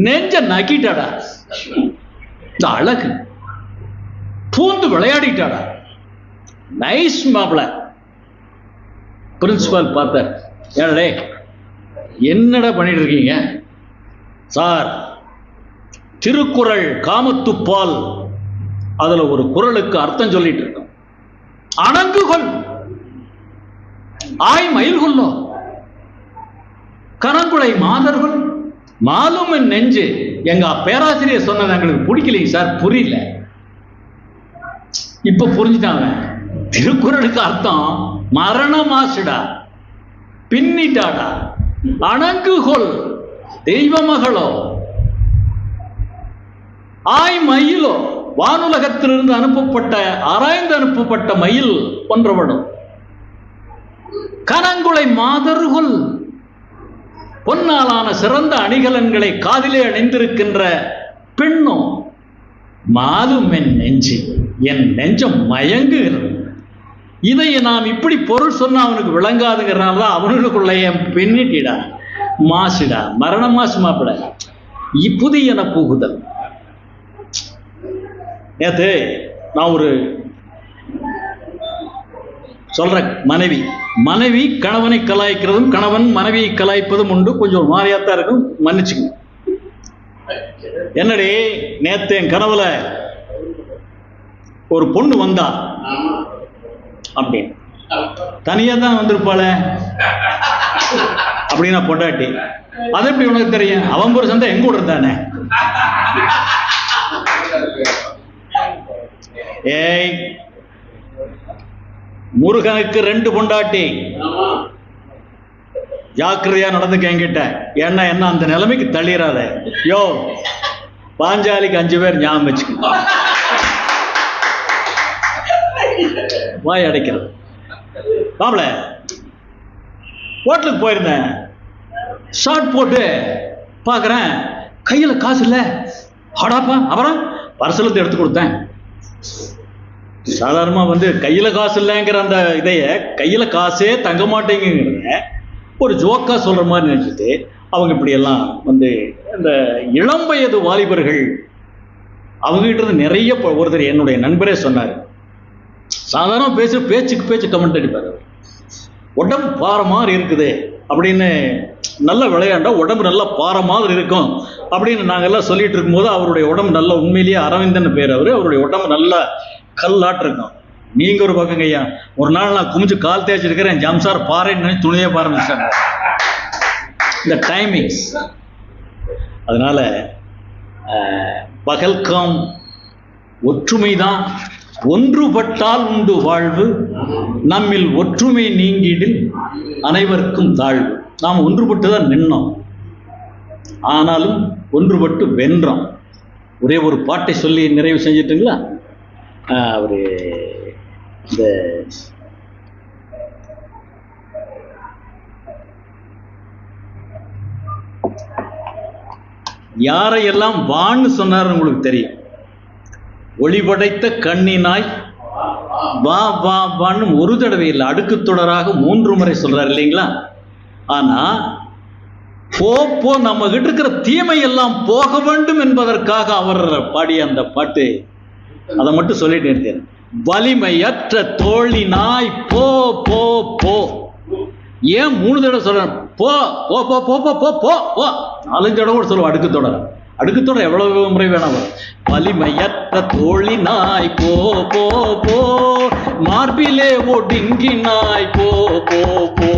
நெஞ்ச நக்கிட்டாடா, இந்த அழகு பூந்து விளையாடிட்டாடா, நைஸ் மாப்பிள. பிரின்சிபால் பார்த்தார், ஏழே என்னடா பண்ணிட்டு இருக்கீங்க சார்? திருக்குறள் காமத்துப்பால், அதுல ஒரு குறளுக்கு அர்த்தம் சொல்லிட்டு இருக்கோம். அணங்குகொள் ஆய் மயில் கொல்லோ கரங்குளை மாதர்கள் மாலும் என் நெஞ்சு. எங்க பேராசிரியர் சொன்னது எங்களுக்கு பிடிக்கலைங்க சார், புரியல. இப்ப புரிஞ்சுட்டாங்க. திருக்குறளுக்கு அர்த்தம் மரண மாசுடா, பின்னிட்டாடா, அணங்குகொள் தெய்வ மகளோ, ஆய் மயிலோ, வானுலகத்திலிருந்து அனுப்பப்பட்ட ஆராய்ந்து அனுப்பப்பட்ட மயில் போன்றவனும், கனங்குளை மாதர்கள் பொன்னாலான சிறந்த அணிகலன்களை காதிலே அணிந்திருக்கின்ற பெண்ணும், மாலும் என் நெஞ்சு, என் நெஞ்சம் மயங்குகிறது. இதை நாம் இப்படி பொருள் சொன்னா அவனுக்கு விளங்காதுங்கிறனால தான் அவனுக்குள்ள என் பெண்ணிட்டிடா மாசுடா, மரண மாசு மாப்பிட, புதியன புகுதல். நேத்து நான் ஒரு சொல்ற, மனைவி கணவனை கலாய்க்கிறதும் கணவன் மனைவியை கலாய்ப்பதும் உண்டு. கொஞ்சம் மாறியாத்தான் இருக்கும், மன்னிச்சுக்கணும். என்னடி நேத்து என் கனவுல ஒரு பொண்ணு வந்தா அப்படின்னு, தனியா தான் வந்திருப்பாள அப்படின்னா பொண்டாட்டி, அது எப்படி உனக்கு தெரியும்? அவன் புருஷன் தான் எங்க கூட இருந்தானே. ஏய், முருகனுக்கு 2 பொண்டாட்டி, ஜாக்கிரதையா நடந்துக்க என்கிட்ட. ஏன்னா என்ன அந்த நிலைமைக்கு தள்ளிடாத. யோ, பாஞ்சாலிக்கு 5 பேர் ஞாபகம் வச்சுக்க, வாய் அடைக்கிறது. மாப்பிள ஹோட்டலுக்கு போயிருந்தேன், ஷார்ட் போட்டு பார்க்குறேன், கையில காசு இல்லை. ஹடாப்பா, அப்புறம் பர்சலத்தை எடுத்து கொடுத்தேன். சாதாரணமாக கையில் காசு இல்லைங்கிற அந்த இதைய கையில் காசே தங்க மாட்டேங்கிறத ஒரு ஜோக்கா சொல்கிற மாதிரி நினச்சிட்டு அவங்க இப்படியெல்லாம் இந்த இளம் வயது வாலிபர்கள் அவங்ககிட்ட இருந்து நிறைய. ஒருத்தர் என்னுடைய நண்பரே சொன்னார், சாதாரண பேச்சுக்கு கமெண்ட் அடிப்பார், உடம்பு பாறை மாதிரி இருக்குது அப்படின்னு, நல்ல விளையாண்டா உடம்பு நல்லா பாறை மாதிரி இருக்கும் அப்படின்னு நாங்கள்லாம் சொல்லிட்டு இருக்கும்போது அவருடைய உடம்பு நல்ல, உண்மையிலேயே அரவிந்தன் பேர் அவருடைய உடம்பு நல்லா கல்லாட்டு இருக்கும். நீங்க ஒரு பக்கங்க ஐயா, ஒரு நாள் நான் குமிஞ்சு கால் தேய்ச்சிருக்கிறேன், ஜம்சார் பாறைன்னு நினைச்சு துணியே பாருங்க சார். இந்த டைமிங்ஸ், அதனால பகல்காம் ஒற்றுமைதான், ஒன்றுபட்டால் உண்டு வாழ்வு, நம்மில் ஒற்றுமை நீங்கிடில் அனைவருக்கும் தாழ்வு. நாம் ஒன்றுபட்டு தான் நின்னோம், ஆனாலும் ஒன்றுபட்டு வென்றோம். ஒரே ஒரு பாட்டை சொல்லி நிறைவு செஞ்சிட்டுங்களா? ஒரு இந்த யாரையெல்லாம் வான்னு சொன்னார் உங்களுக்கு தெரியும். ஒளி படைத்த கண்ணினாய் வா வா வான்னு ஒரு தடவை இல்லை, அடுக்கு தொடராக 3 முறை சொல்றாரு இல்லைங்களா? ஆனா போ நம்ம கிட்ட இருக்கிற தீமை எல்லாம் போக வேண்டும் என்பதற்காக அவர் பாடிய அந்த பாட்டு, அதை மட்டும் சொல்லிட்டு இருக்கேன். வலிமையற்ற தோழினாய் போ போ போ. ஏன் 3 தடவை சொல்றேன்? போ போ போ போ போ போ போ போ 4 தடவை கூட சொல்லுவோம். அடுக்கு தொடர் எவ்வளவு முறை வேணா வரும். வலிமையற்ற தோழினாய் போ போ போ, மார்பிலே ஒடுங்கினாய் போ போ போ,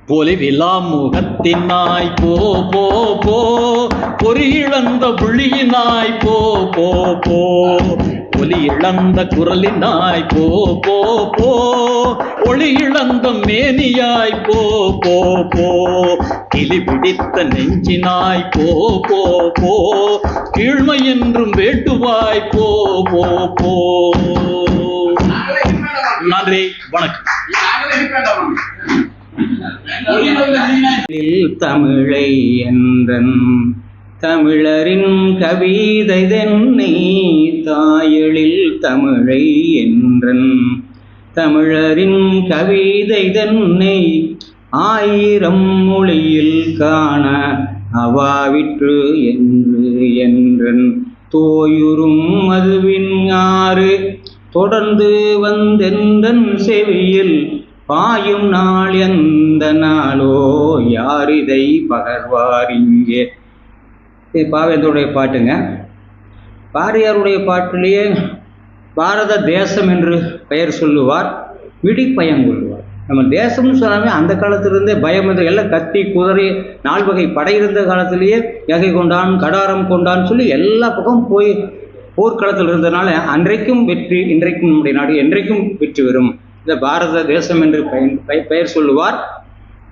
பொலிவிலா முகத்தினாய் போ போ போ, பொறி இழந்த புள்ளியினாய் போ போ போ, ஒலி இழந்த குரலினாய் போ போ போ, ஒளி இழந்த மேனியாய் போ போ போ, கிளி பிடித்த நெஞ்சினாய் போ போ போ, கீழ்மை என்றும் வேண்டுவாய் போ போ போ. நன்றி, வணக்கம். தமிழை என்றன் தமிழரின் கவிதை தென்னை, தாயெழில் தமிழை என்றன் தமிழரின் கவிதை தென்னை, ஆயிரம் மொழியில் காண அவாவிற்று என்று என்றன் தோயுறும் மதுவின் ஆறு, தொடர்ந்து வந்தெந்தன் செவியில் பாயும் நாள் எந்த நாளோ, யார் இதை பகர்வார் இங்கே. இது பாவேந்தருடைய பாட்டுங்க. பாரதியாருடைய பாட்டிலேயே பாரத தேசம் என்று பெயர் சொல்லுவார், விடி பயம் கொள்வார். நம்ம தேசம்னு சொன்னாலே அந்த காலத்திலிருந்தே பயம் என்று எல்லாம் கத்தி குதிரை 4 வகை படை இருந்த காலத்திலேயே யகை கொண்டான் கடாரம் கொண்டான்னு சொல்லி எல்லா பக்கம் போய் போர்க்களத்தில் இருந்ததுனால அன்றைக்கும் வெற்றி, இன்றைக்கும் நம்முடைய நாடு என்றைக்கும் வெற்றி பெறும். இந்த பாரத தேசம் என்று பெயர் சொல்லுவார்,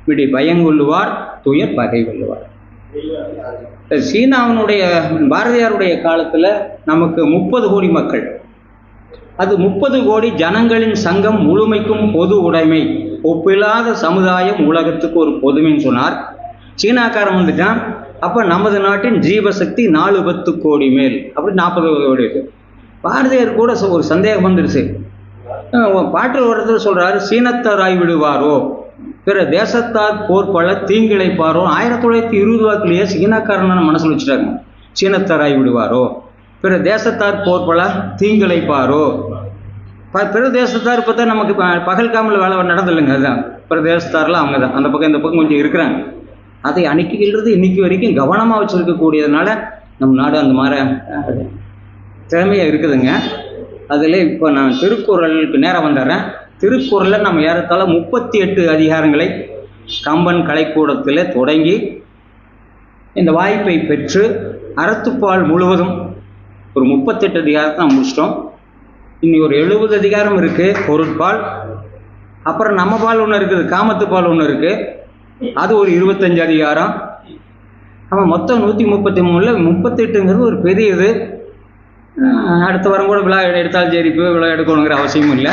விடி பயங்கொள்ளுவார், துயர் பகை கொள்ளுவார். சீனாவினுடைய பாரதியாருடைய காலத்துல நமக்கு 30 கோடி மக்கள், அது 30 கோடி ஜனங்களின் சங்கம், முழுமைக்கும் பொது உடைமை, ஒப்பில்லாத சமுதாயம், உலகத்துக்கு ஒரு பொதுமைன்னு சொன்னார். சீனாக்காரன் வந்துட்டான். அப்ப நமது நாட்டின் ஜீவசக்தி 4-10 கோடி மேல், அப்படி 40 கோடி இருக்கு. பாரதியார் கூட ஒரு சந்தேகம் வந்துருச்சு. பாட்டில் ஒரு இடத்துல சொல்றாரு, சீனத்தாராய் விடுவாரோ பிற தேசத்தார் போர்பல தீங்கிழைப்பாரோ. 1920 வாக்குலயே சீனாக்காரன் மனசுல வச்சுட்டாங்க. சீனத்தாராய் விடுவாரோ பிற தேசத்தார் போர்பல தீங்கிழைப்பாரோ. பிற தேசத்தார் பார்த்தா நமக்கு பகல்காமில் வேலை நடந்தில்லைங்க. அதுதான் பிற தேசத்தாரெலாம் அவங்க தான். அந்த பக்கம் இந்த பக்கம் கொஞ்சம் இருக்கிறாங்க. அதை அன்னைக்கிலிருந்து இன்னைக்கு வரைக்கும் கவனமாக வச்சுருக்கக்கூடியதுனால நம்ம நாடு அந்த மாதிரி திறமையாக இருக்குதுங்க. அதில் இப்போ நான் திருக்குறளுக்கு நேரம் வந்துடுறேன். திருக்குறளில் நம்ம ஏறத்தாழ 38 அதிகாரங்களை கம்பன் கலைக்கூடத்தில் தொடங்கி இந்த வாய்ப்பை பெற்று அறத்துப்பால் முழுவதும் ஒரு 38 அதிகாரத்தை நம்ம முடிச்சிட்டோம். இனி ஒரு 70 அதிகாரம் இருக்குது பொருட்பால். அப்புறம் நம்ம பால் ஒன்று இருக்குது, காமத்துப்பால் ஒன்று இருக்குது, அது ஒரு 25 அதிகாரம். ஆமாம், மொத்தம் 133ல் 38ங்கிறது ஒரு பெரிய இது. அடுத்த வாரம் கூட விழா எடுத்தால் சரி, இப்போ விழா எடுக்கணுங்கிற அவசியமும் இல்லை.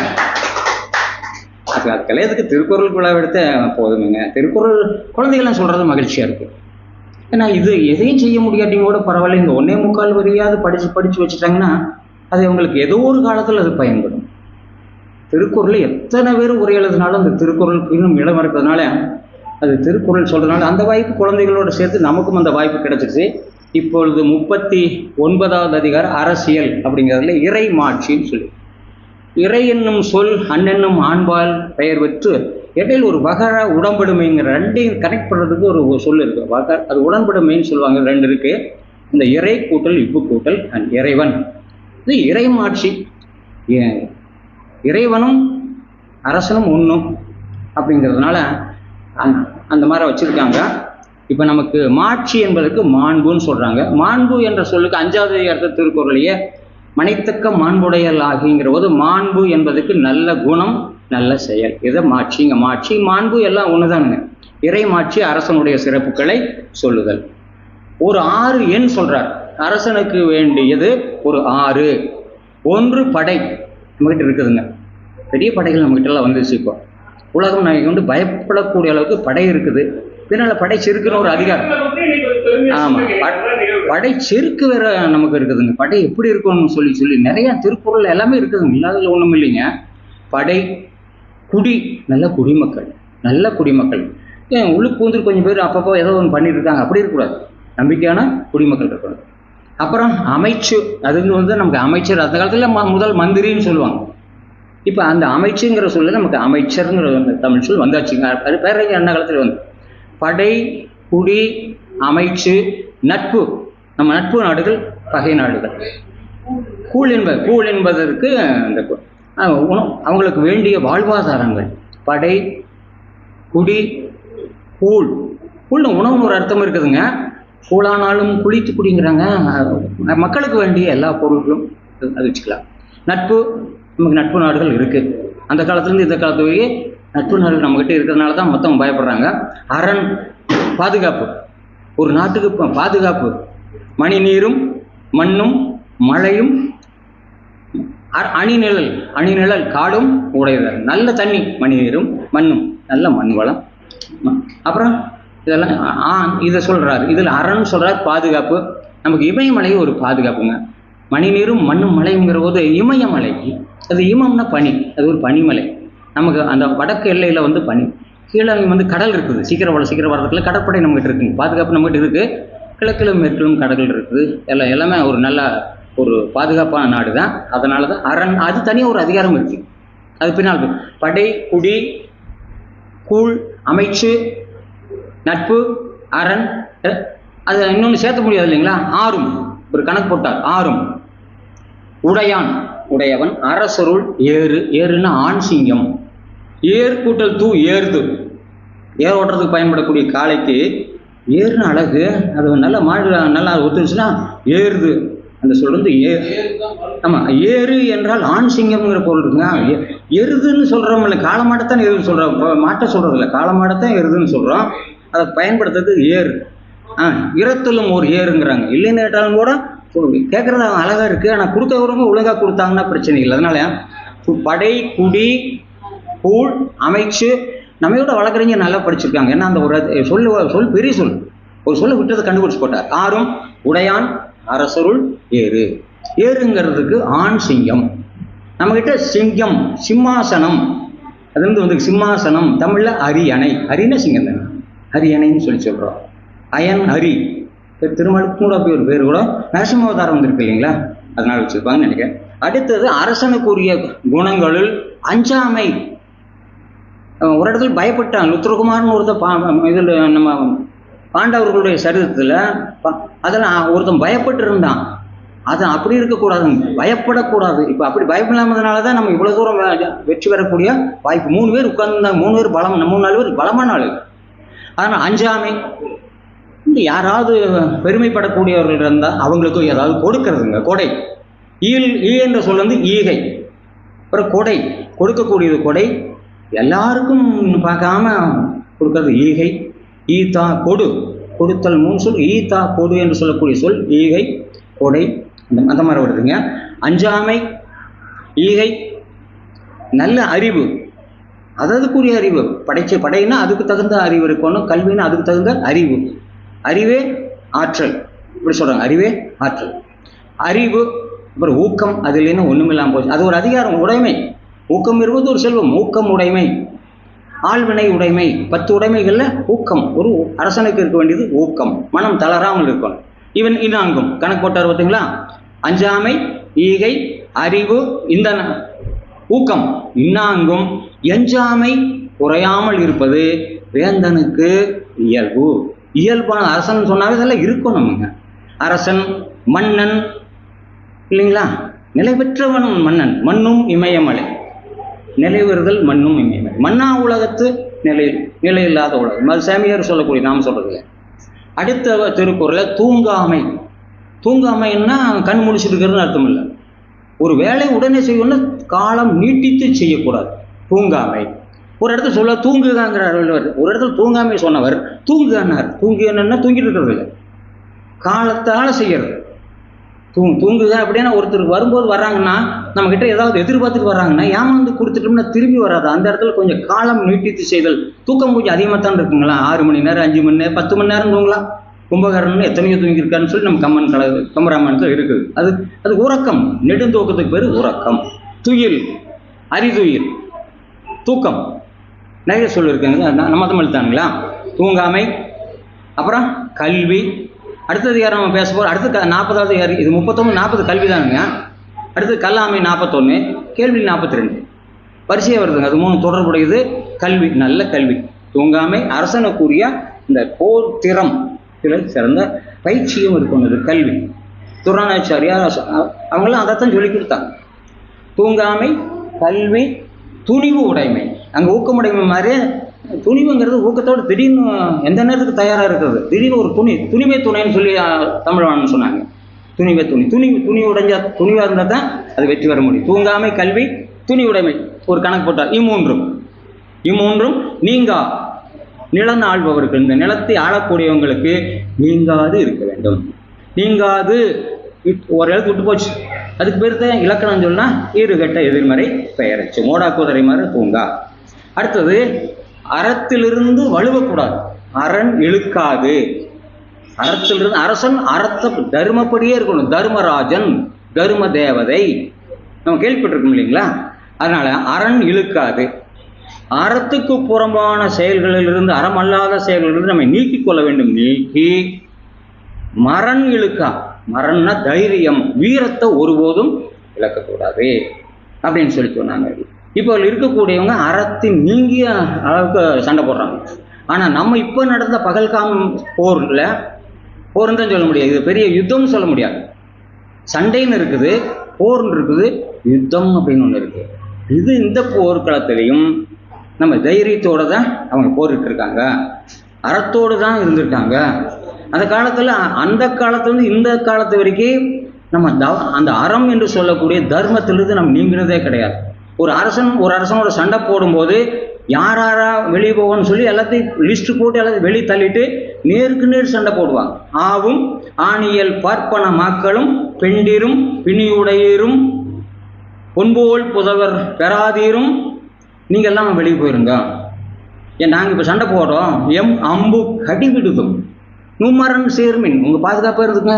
அது கல்யாணத்துக்கு திருக்குறளுக்கு விழா எடுத்த போதுமுங்க. திருக்குறள் குழந்தைகள்லாம் சொல்கிறது மகிழ்ச்சியாக இருக்குது. ஏன்னா இது எதையும் செய்ய முடியாட்டியும் கூட பரவாயில்ல, இந்த 1.25 வரையாவது படித்து வச்சுட்டாங்கன்னா அது அவங்களுக்கு ஏதோ ஒரு காலத்தில் அது பயன்படும். திருக்குறள் எத்தனை பேர் உரை எழுதினாலும் அந்த திருக்குறளுக்கு இன்னும் இடம் இருக்கிறதுனால அது திருக்குறள் சொல்கிறதுனால அந்த வாய்ப்பு குழந்தைகளோடு சேர்த்து நமக்கும் அந்த வாய்ப்பு கிடைச்சிச்சு. இப்பொழுது 39வது அதிகாரம் அரசியல் அப்படிங்கிறதுல இறை மாட்சின்னு சொல்லி, இறை என்னும் சொல் அண்ணென்னும் ஆண்பால் பெயர் பெற்று இடையில் ஒரு வகர உடம்படுமைங்கிற ரெண்டையும் கனெக்ட் பண்ணுறதுக்கு ஒரு சொல் இருக்குது. வகர் அது உடன்படுமைன்னு சொல்லுவாங்க. 2 இருக்குது. இந்த இறை கூட்டல் இப்பு கூட்டல் அண்ட் இறைவன், இது இறைமாட்சி. இறைவனும் அரசனும் ஒன்றும் அப்படிங்கிறதுனால அந்த மாதிரி வச்சுருக்காங்க. இப்போ நமக்கு மாட்சி என்பதற்கு மாண்புன்னு சொல்கிறாங்க. மாண்பு என்ற சொல்லுக்கு 5வது அதிகாரத்தை திருக்குறளையே மனைத்தக்க மாண்புடையல் ஆகிங்கிற போது மாண்பு என்பதற்கு நல்ல குணம், நல்ல செயல், இதை மாட்சிங்க. மாட்சி மாண்பு எல்லாம் ஒன்று தானுங்க. இறை மாட்சி அரசனுடைய சிறப்புகளை சொல்லுதல். ஒரு 6 எண் சொல்கிறார். அரசனுக்கு வேண்டியது ஒரு 6. 1 படை நம்மகிட்ட இருக்குதுங்க. பெரிய படைகள் நம்மகிட்டலாம் வந்துச்சு. இப்போ உலகம் நாளைக்கு வந்து பயப்படக்கூடிய அளவுக்கு படை இருக்குது. இதனால் படை செருக்குன்னு ஒரு அதிகாரம். ஆமாம், படை செருக்கு வேற நமக்கு இருக்குதுங்க. படை எப்படி இருக்கும்னு சொல்லி நிறையா திருக்குறள் எல்லாமே இருக்குதுங்க. இல்லாததில் ஒன்றும் இல்லைங்க. படை, குடி, நல்ல குடிமக்கள், நல்ல குடிமக்கள். ஏன் உள்ளுக்கு வந்து கொஞ்சம் பேர் அப்பப்போ ஏதோ ஒன்று பண்ணிட்டு இருக்காங்க, அப்படி இருக்கக்கூடாது. நம்பிக்கையான குடிமக்கள் இருக்கணும். அப்புறம் அமைச்சு, அது வந்து நமக்கு அமைச்சர் அந்த காலத்தில் முதல் மந்திரின்னு சொல்லுவாங்க. இப்போ அந்த அமைச்சுங்கிற சொல்ல நமக்கு அமைச்சருங்கிற தமிழ் சொல் வந்தாச்சுங்க. அது பேரறிஞர் அண்ணா காலத்தில் வந்து படை, குடி, அமைச்சு, நட்பு. நம்ம நட்பு நாடுகள், பகை நாடுகள். கூழ் என்பதற்கு அந்த அவங்களுக்கு வேண்டிய வாழ்வாதாரங்கள். படை, குடி, கூழ். கூழ்னு உணவுன்னு ஒரு அர்த்தம் இருக்குதுங்க. கூழானாலும் குளித்து குடிங்கிறாங்க. மக்களுக்கு வேண்டிய எல்லா பொருட்களும் அது வச்சுக்கலாம். நட்பு, நமக்கு நட்பு நாடுகள் இருக்குது. அந்த காலத்துலேருந்து இந்த காலத்து வரைக்கும் நட்பு நாடுகள் நம்மகிட்ட இருக்கிறதுனால தான் மொத்தம் பயப்படுறாங்க. அரண் பாதுகாப்பு, ஒரு நாட்டுக்கு பாதுகாப்பு. மணி நீரும் மண்ணும் மழையும் அணிநிழல் காடும் உடையவர். நல்ல தண்ணி, மணி நீரும் மண்ணும், நல்ல மண் வளம். அப்புறம் இதெல்லாம் இதை சொல்றாரு. இதில் அரண் சொல்றார் பாதுகாப்பு. நமக்கு இமயமலை ஒரு பாதுகாப்புங்க. மணி நீரும் மண்ணும் மலைங்கிற போது இமயமலை, அது இமம்னா பனி, அது ஒரு பனிமலை. நமக்கு அந்த வடக்கு எல்லையில் வந்து பனி, கீழே வந்து கடல் இருக்குது. சீக்கிரம் வரதுக்குள்ள கடற்படை நம்மகிட்ட இருக்குங்க, பாதுகாப்பு நம்மகிட்ட இருக்குது. கிழக்கிலும் மேற்கிலும் கடல்கள் இருக்குது. எல்லாமே ஒரு நல்ல ஒரு பாதுகாப்பான நாடு தான். அதனால தான் அரண், அது தனியாக ஒரு அதிகாரம் இருக்குது. அது பின்னால் படை, குடி, கூழ், அமைச்சு, நட்பு, அரண், அது இன்னொன்று சேர்த்த முடியாது இல்லைங்களா. ஆறும் ஒரு கணக்கு போட்டார். ஆறும் உடையான், உடையவன். அரசருள் ஏறு, ஏறுன்னா ஆண் சிங்கம். ஏர் கூட்டல் தூ, ஏறுது. ஏர் ஓட்டுறதுக்கு பயன்படக்கூடிய காளைக்கு ஏறுன்னு அழகு. அது நல்ல மாடு நல்லா ஒத்துச்சுன்னா ஏறுது. அந்த சொல்றது ஆமா, ஏறு என்றால் ஆண் சிங்கம்ங்கிற பொருள் இருக்குங்க. எருதுன்னு சொல்றோம் இல்லை, காளமாடத்தான் எருதுன்னு சொல்றோம், மாட்டை சொல்றது இல்லை, காளமாடத்தான் எருதுன்னு சொல்றோம். அதை பயன்படுத்துறதுக்கு ஏறு. இரத்திலும் ஒரு ஏறுங்கிறாங்க. இல்லைன்னு கேட்டாலும் கூட கேட்கறது அழகா இருக்கு. ஆனால் கொடுத்தவங்க ஒழுங்கா கொடுத்தாங்கன்னா பிரச்சனை இல்லை. அதனால படை, குடி, கூழ், அமைச்சு, நம்மையோட வழக்கறிஞர் நல்லா படிச்சிருக்காங்க. ஏன்னா அந்த ஒரு சொல் பெரிய சொல், ஒரு சொல்ல விட்டதை கண்டுபிடிச்சு போட்டார். ஆறும் உடையான் அரசருள் ஏறு. ஏறுங்கிறதுக்கு ஆண் சிங்கம். நம்மகிட்ட சிங்கம், சிம்மாசனம், அது வந்து சிம்மாசனம் தமிழ்ல அரியணை. அரின சிங்கம் தானே, அரியணைன்னு சொல்லி சொல்றோம். அயன் அரி, திருமலுக்கு கூட அப்படி ஒரு பேர் கூட நரசிம்மாவதாரம் வந்திருக்கு இல்லைங்களா, அதனால வச்சிருப்பாங்கன்னு நினைக்கிறேன். அடுத்தது அரசனுக்குரிய குணங்களில் அஞ்சாமை. ஒரு இடத்துல பயப்பட்டான் லுத்ரகுமார்னு ஒருத்தர், இதில் நம்ம பாண்டவர்களுடைய சரித்திரத்தில் அதெல்லாம் ஒருத்தன் பயப்பட்டு இருந்தான். அது அப்படி இருக்கக்கூடாதுங்க, பயப்படக்கூடாது. இப்போ அப்படி பயப்படாமதுனால தான் நம்ம இவ்வளோ தூரம் வெற்றி பெறக்கூடிய வாய்ப்பு. 3 பேர் உட்கார்ந்துருந்தாங்க, 3 பேர் பலம், 3-4 பேர் பலமான ஆளு. அதனால் அஞ்சாமை. யாராவது பெருமைப்படக்கூடியவர்கள் இருந்தால் அவங்களுக்கு ஏதாவது கொடுக்கறதுங்க, கொடை. ஈ என்ற சொல் வந்து ஈகை. அப்புறம் கொடை, கொடுக்கக்கூடியது கொடை. எல்லாருக்கும் பார்க்காம கொடுக்கறது ஈகை. ஈதா கொடு, கொடுத்தல் 3 சொல். ஈதா கொடு என்று சொல்லக்கூடிய சொல் ஈகை, கொடை, அந்த மாதிரி வருதுங்க. அஞ்சாமை, ஈகை, நல்ல அறிவு, அதற்குரிய அறிவு. படைனா அதுக்கு தகுந்த அறிவு இருக்கணும். கல்வினா அதுக்கு தகுந்த அறிவு. அறிவே ஆற்றல், இப்படி சொல்றாங்க. அறிவே ஆற்றல், அறிவு. அப்புறம் ஊக்கம், அது இல்லைன்னா ஒண்ணும் இல்லாமல் போச்சு. அது ஒரு அதிகாரம், உடைமை. ஊக்கம் இருப்பது ஒரு செல்வம். ஊக்கம் உடைமை, ஆழ்வினை உடைமை. 10 உடைமைகள்ல ஊக்கம். ஒரு அரசனுக்கு இருக்க வேண்டியது ஊக்கம், மனம் தளராமல் இருக்கணும். இவன் இன்னாங்கும் கணக்கு போட்டார் பார்த்தீங்களா. அஞ்சாமை, ஈகை, அறிவு, இந்த ஊக்கம், இன்னாங்கும் எஞ்சாமை குறையாமல் இருப்பது வேந்தனுக்கு இயல்பு. இயல்பான அரசன் சொன்னாவே இதெல்லாம் இருக்கும் நமக்கு. அரசன், மன்னன் இல்லைங்களா, நிலை பெற்றவன் மன்னன். மண்ணும் இமயமலை, நிலைவெறுதல் மண்ணும் இமயமலை. மன்னா உலகத்து நிலை இல்லாத உலகம், அது சாமியார் சொல்லக்கூடிய, நாம் சொல்றதில்லை. அடுத்த திருக்குறள தூங்காமை. தூங்காமைன்னா கண் முடிச்சுட்டு இருக்கிறதுன்னு அர்த்தம் இல்லை. ஒரு வேலை உடனே செய்யணும்னா காலம் நீட்டித்து செய்யக்கூடாது. தூங்காமை. ஒரு இடத்துல சொல்ல தூங்குதாங்கிறார் வள்ளுவர். ஒரு இடத்துல தூங்காமை சொன்னவர் தூங்குனார். தூங்குன்னா தூங்கிட்டு இருக்கிறது இல்லை, காலத்தால் செய்யறது. தூங்குதா அப்படின்னா ஒருத்தர் வரும்போது வர்றாங்கன்னா, நம்ம கிட்ட ஏதாவது எதிர்பார்த்துட்டு வர்றாங்கன்னா ஏமாந்து கொடுத்துட்டோம்னா திரும்பி வராது. அந்த இடத்துல கொஞ்சம் காலம் நீட்டித்து செய்தல். தூக்கம் கொஞ்சம் அதிகமாக தான் இருக்குங்களா. 6 மணி நேரம், 5 மணி நேரம், 10 மணி நேரம் தூங்கலாம். கும்பகரன் எத்தனையோ தூங்கியிருக்காருன்னு சொல்லி நம்ம கம்பராமாயணத்தில் இருக்குது. அது உறக்கம். நெடுந்தூக்கத்துக்கு பேர் உறக்கம். துயில், அறிதுயில், தூக்கம், நிறைய சொல்லியிருக்காங்க. நம்ம தமிழ் தானுங்களா. தூங்காமை. அப்புறம் கல்வி. அடுத்தது யார் நம்ம பேச போகிறோம்? அடுத்து 40வது யார்? இது 39, 40 கல்வி தானுங்க. அடுத்து கல்லாமை 41, கேள்வி 42, வரிசையாக வருதுங்க. அது 3 தொடர்புடையது. கல்வி, நல்ல கல்வி. தூங்காமை, அரசனுக்குரிய இந்த போர் திறம், சிறந்த பயிற்சியும் இருக்கும். அது கல்வி. துரோணாச்சாரியார் அவங்களாம் அதைத்தான் சொல்லி கொடுத்தாங்க. தூங்காமை, கல்வி, துணிவு உடைமை. அங்கே ஊக்கமுடைமை மாதிரியே துணிவுங்கிறது ஊக்கத்தோடு திடீர்னு எந்த நேரத்துக்கு தயாராக இருக்கிறது. திடீர்னு ஒரு துணிவே துணைன்னு சொல்லி தமிழ்வாணன் சொன்னாங்க. துணிவே துணி உடைஞ்சா, துணிவாக இருந்தால் தான் அது வெற்றி பெற முடியும். தூங்காமை, கல்வி, துணி உடைமை ஒரு கணக்கு போட்டார். இம்மூன்றும் நீங்கா நிலம் ஆள்பவர்கள், இந்த நிலத்தை ஆளக்கூடியவங்களுக்கு நீங்காது இருக்க வேண்டும். நீங்காது ஒரு எழுத்து விட்டு போச்சு, அதுக்கு பேர் தான் இலக்கணம் சொன்னா ஈறுகட்ட எதிர்மறை பெயரச்சு, மோடா குதிரை மாதிரி தூங்கா. அடுத்தது அறத்திலிருந்து வலுவக்கூடாது, அரண் இழுக்காது. அறத்திலிருந்து அரசன் அறத்தை தர்மப்படியே இருக்கணும். தர்மராஜன், தர்ம தேவதை நம்ம கேள்விப்பட்டிருக்கோம் இல்லைங்களா? அதனால அரண் இழுக்காது. அறத்துக்கு புறம்பான செயல்களிலிருந்து, அறமல்லாத செயல்களிலிருந்து நம்ம நீக்கிக் கொள்ள வேண்டும். நீக்கி மரண் இழுக்கா, மரண்னா தைரியம், வீரத்தை ஒருபோதும் இழக்கக்கூடாது அப்படின்னு சொல்லி சொன்னாங்க. இப்போ இருக்கக்கூடியவங்க அறத்தின் நீங்கிய அளவுக்கு சண்டை போடுறாங்க. ஆனால் நம்ம இப்போ நடந்த பகல்காம் போரில், போர்ன்னு தான் சொல்ல முடியாது, இது பெரிய யுத்தம்னு சொல்ல முடியாது. சண்டைன்னு இருக்குது, போர்ன்னு இருக்குது, யுத்தம் அப்படின்னு ஒன்று இருக்குது. இது இந்த போர்க்களத்திலையும் நம்ம தைரியத்தோடு தான் அவங்க போரிட்டு இருக்காங்க, அறத்தோடு தான் இருந்திருக்காங்க. அந்த காலத்தில், அந்த காலத்துலேருந்து இந்த காலத்து வரைக்கும் நம்ம அந்த அறம் என்று சொல்லக்கூடிய தர்மத்திலிருந்து நம்ம நீங்கினதே கிடையாது. ஒரு அரசனோட சண்டை போடும்போது யார் யாரா வெளியே போவோன்னு சொல்லி எல்லாத்தையும் லிஸ்ட் போட்டு எல்லாத்தையும் வெளியே தள்ளிட்டு நேருக்கு நேர் சண்டை போடுவாங்க. ஆவும் ஆணியல் பார்ப்பன மாக்களும் பெண்டிரும் பிணியுடையரும் பொன்போல் புதவர் பெறாதீரும் நீங்கள் எல்லாம் வெளியே போயிருங்க, ஏன் நாங்கள் இப்போ சண்டை போடுறோம், எம் அம்பு கடி விடுதும் நுமரன் சேர்மின் உங்கள் பாதுகாப்பாக இருக்குங்க.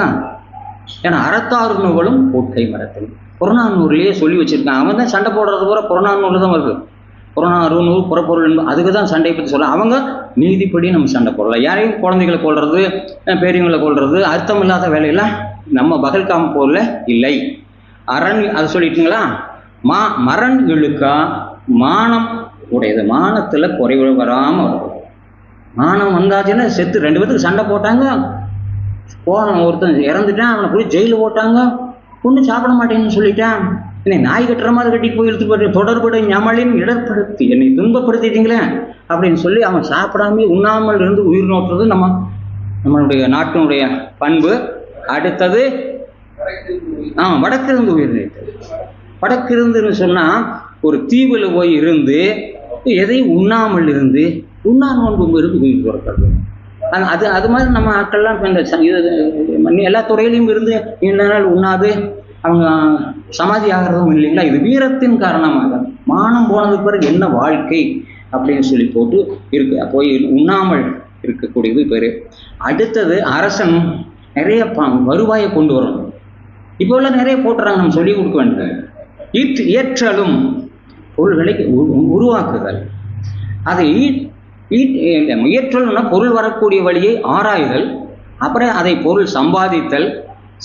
ஏன்னா அறத்தாறு நூல்களும் கோட்டை மரத்தில் புறநானூறுலேயே சொல்லி வச்சுருக்காங்க. அவன் தான் சண்டை போடுறது பூரா புறநானூறு தான் வருது. புறநானூறு நூறு புறப்பொருள் என்பது அதுக்கு தான் சண்டையை பற்றி சொல்ல. அவங்க நீதிப்படி நம்ம சண்டை போடலாம். யாரையும் குழந்தைகளை கொள்வது, பெரியவங்களை கொள்வது, அர்த்தம் இல்லாத வேலையெல்லாம் நம்ம பகல்காம போரில் இல்லை. அரண் அது சொல்லிட்டுங்களா. மரண் இழுக்கா மானம் உடையது, மானத்தில் குறைவு வராமல் வரும். மானம் வந்தாச்சுன்னா செத்து 2 பேத்துக்கு சண்டை போட்டாங்க, ஒருத்தன் இறந்துட்டான், அவனை போய் ஜெயிலில் போட்டாங்க, ஒன்றும் சாப்பிட மாட்டேன்னு சொல்லிட்டான், என்னை நாய் கட்டுற மாதிரி கட்டி போய் இழுத்து போட்டு தொடர்புடைய ஞமலின் இடர்படுத்தி என்னை துன்பப்படுத்திட்டீங்களே அப்படின்னு சொல்லி அவன் சாப்பிடாம உண்ணாமல் இருந்து உயிர் நோட்டுறது நம்மளுடைய நாட்டினுடைய பண்பு. அடுத்தது வடக்கிருந்து உயிர் நீட்டது. வடக்கிருந்துன்னு சொன்னால் ஒரு தீவில் போய் இருந்து எதையும் உண்ணாமல் இருந்து நோன்பு இருந்து உயிர் துறக்கிறது. அது மாதிரி நம்ம ஆட்கள்லாம் இப்போ இந்த எல்லா துறையிலையும் இருந்து நீண்ட நாள் உண்ணாது அவங்க சமாதி ஆகிறதும் இல்லைங்களா. இது வீரத்தின் காரணமாக மானம் போனதுக்கு பிறகு என்ன வாழ்க்கை அப்படின்னு சொல்லி போட்டு போய் உண்ணாமல் இருக்கக்கூடியது பேர். அடுத்தது அரசன் நிறைய வருவாயை கொண்டு வரணும். இப்போ எல்லாம் நிறைய போட்டுறாங்க, நம்ம சொல்லி கொடுக்க வேண்டியது. ஏற்றலும் பொருள்களை உருவாக்குதல், அதை முயற்றல்னா பொருள் வரக்கூடிய வழியை ஆராய்தல், அப்புறம் அதை பொருள்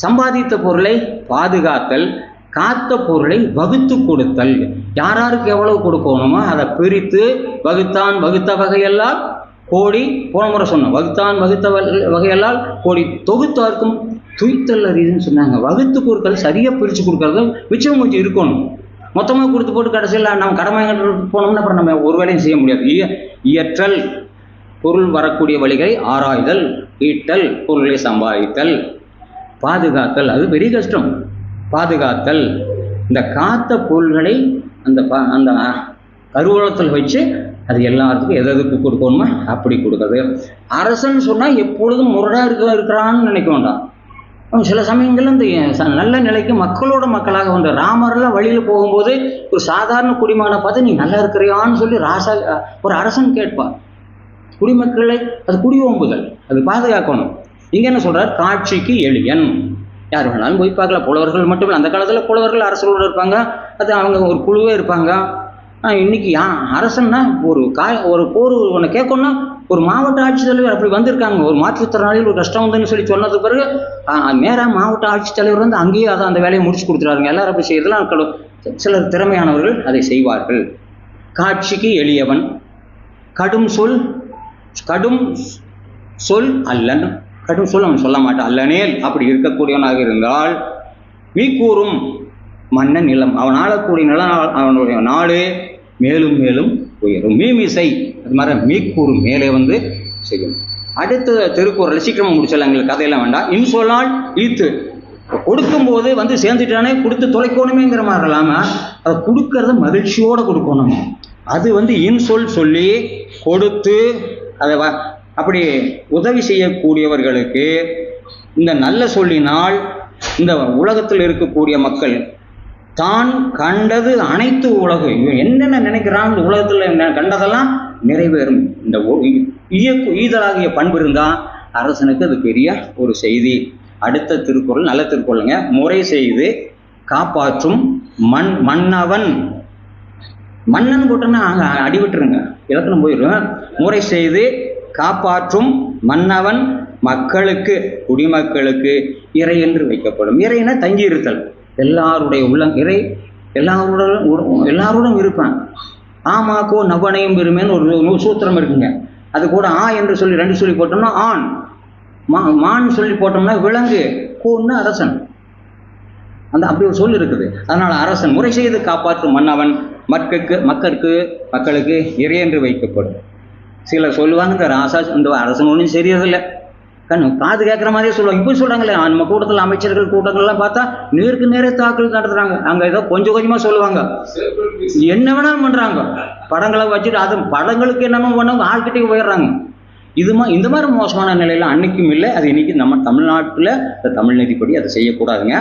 சம்பாதித்த பொருளை பாதுகாத்தல், காத்த பொருளை வகுத்து கொடுத்தல். யாராருக்கு எவ்வளவு கொடுக்கணுமோ அதை பிரித்து வகுத்த வகையெல்லாம் கோடி, போன முறை சொன்னோம், வகுத்த வகையெல்லாம் கோடி, தொகுத்தார்க்கும் துய்த்தல் அறியுதுன்னு சொன்னாங்க. வகுத்து கொடுக்கறது சரியாக பிரித்து கொடுக்கறது மிச்சம் கொஞ்சம் இருக்கணும். மொத்தமாக கொடுத்து போட்டு கடைசியில் நம்ம கடமை போனோம்னா அப்புறம் நம்ம ஒரு வேலையும் செய்ய முடியாது. இயற்றல் பொருள் வரக்கூடிய வழிகளை ஆராய்தல், ஈட்டல் பொருளை சம்பாதித்தல், பாதுகாத்தல் அது பெரிய கஷ்டம். பாதுகாத்தல், இந்த காத்த பொருள்களை அந்த கருவூலத்தில் வச்சு அது எல்லாத்துக்கும் எதுக்கு கொடுக்கணுமோ அப்படி கொடுக்குறது. அரசன் சொன்னால் எப்பொழுதும் முரடாக இருக்கிறான்னு நினைக்க வேண்டாம். அவன் சில சமயங்களில் இந்த நல்ல நிலைக்கு மக்களாக வந்த ராமரெல்லாம் வழியில் போகும்போது ஒரு சாதாரண குடிமகனை பார்த்து நீ நல்லா இருக்கிறியான்னு சொல்லி ஒரு அரசன் கேட்பான். குடிமக்களை அது குடியோம்புதல், அது பாதுகாக்கணும். இங்கே என்ன சொல்கிறார், காட்சிக்கு எளியன். யார் வேணாலும் போய் பார்க்கலாம். புலவர்கள் மட்டும் இல்லை, அந்த காலத்தில் புலவர்கள் அரசர்களோடு இருப்பாங்க, அது அவங்க ஒரு குழுவே இருப்பாங்க. இன்னைக்கு அரசன்னா ஒரு போர் ஒன்று கேட்கணும்னா ஒரு மாவட்ட ஆட்சித்தலைவர் அப்படி வந்திருக்காங்க. ஒரு மாற்றுத்திறனாளியில் ஒரு கஷ்டம் வந்துன்னு சொல்லி சொன்னதுக்கு பிறகு நேராக மாவட்ட ஆட்சித்தலைவர் வந்து அங்கேயே அந்த வேலையை முடிச்சு கொடுத்துறாருங்க. எல்லாரும் அப்படி செய்யறதுலாம் சிலர் திறமையானவர்கள் அதை செய்வார்கள். காட்சிக்கு எளியவன், கடும் சொல் அல்லன், கடும் சொல் அவன் சொல்ல மாட்டான். அல்லனேல் அப்படி இருக்கக்கூடியவனாக இருந்தால் மீக்கூறும் மன்ன நிலம், அவன் ஆளக்கூடிய நிலம், அவனுடைய நாடு மேலும் மேலும் உயரும். மீமிசை அது மாதிரி மீக்கூறும் மேலே வந்து செய்யும். அடுத்த திருக்குறள் சீக்கிரமாக முடிச்சல, எங்களுக்கு கதையெல்லாம் வேண்டாம். இன்சொல்லால் ஈத்து, கொடுக்கும்போது வந்து சேர்ந்துட்டானே கொடுத்து தொலைக்கணுமேங்கிற மாதிரி இல்லாமல் அதை கொடுக்கறத மகிழ்ச்சியோடு கொடுக்கணும். அது வந்து இன்சொல் சொல்லி கொடுத்து அதை அப்படி உதவி செய்யக்கூடியவர்களுக்கு இந்த நல்ல சொல்லினால் இந்த உலகத்தில் இருக்கக்கூடிய மக்கள் தான் கண்டது அனைத்து உலகம் இவன் என்னென்ன நினைக்கிறான் இந்த உலகத்தில் கண்டதெல்லாம் நிறைவேறும். இந்த ஈதலாகிய பண்பு இருந்தால் அரசனுக்கு அது பெரிய ஒரு செய்தி. அடுத்த திருக்குறள் நல்ல திருக்குறளுங்க. முறை செய்து காப்பாற்றும் மன்னவன். மன்னன் போட்டோன்னா அங்கே அடிவிட்டுருங்க, இலக்கணம் போயிடும். முறை செய்து காப்பாற்றும் மன்னவன் மக்களுக்கு குடிமக்களுக்கு இறை என்று வைக்கப்படும். இறைனா தங்கி இருத்தல். எல்லாருடைய இறை எல்லாரோடும் இருப்பான். ஆமாக்கோ நவனையும் பெருமேன்னு ஒரு சூத்திரம் இருக்குங்க. அது கூட ஆ என்று சொல்லி 2 சொல்லி போட்டோம்னா ஆண், மான் சொல்லி போட்டோம்னா விலங்கு, கோன்னா அரசன். அப்படி ஒரு சொல் இருக்குது. அதனால அரசன் முறை செய்து காப்பாற்றும் மன்னவன் மக்களுக்கு இறை என்று வைக்கப்படும். சிலர் சொல்லுவாங்க இந்த அரசன் ஒன்றும் சரியதில்லை, காது கேட்குற மாதிரியே சொல்லுவாங்க. இப்போ சொல்கிறாங்களே நம்ம கூட்டத்தில் அமைச்சர்கள் கூட்டங்கள்லாம் பார்த்தா நேருக்கு நேரே தாக்கல் நடத்துகிறாங்க. அங்கே ஏதோ கொஞ்சம் கொஞ்சமாக சொல்லுவாங்க, என்ன வேணாலும் பண்ணுறாங்க. படங்களை வச்சுட்டு அது படங்களுக்கு என்னமோ பண்ணவங்க ஆள்கிட்டே போயிடுறாங்க. இந்த மாதிரி மோசமான நிலையில் அன்னைக்கும் இல்லை, அது இன்னைக்கு நம்ம தமிழ்நாட்டில் தமிழ் நீதிப்படி அதை செய்யக்கூடாதுங்க.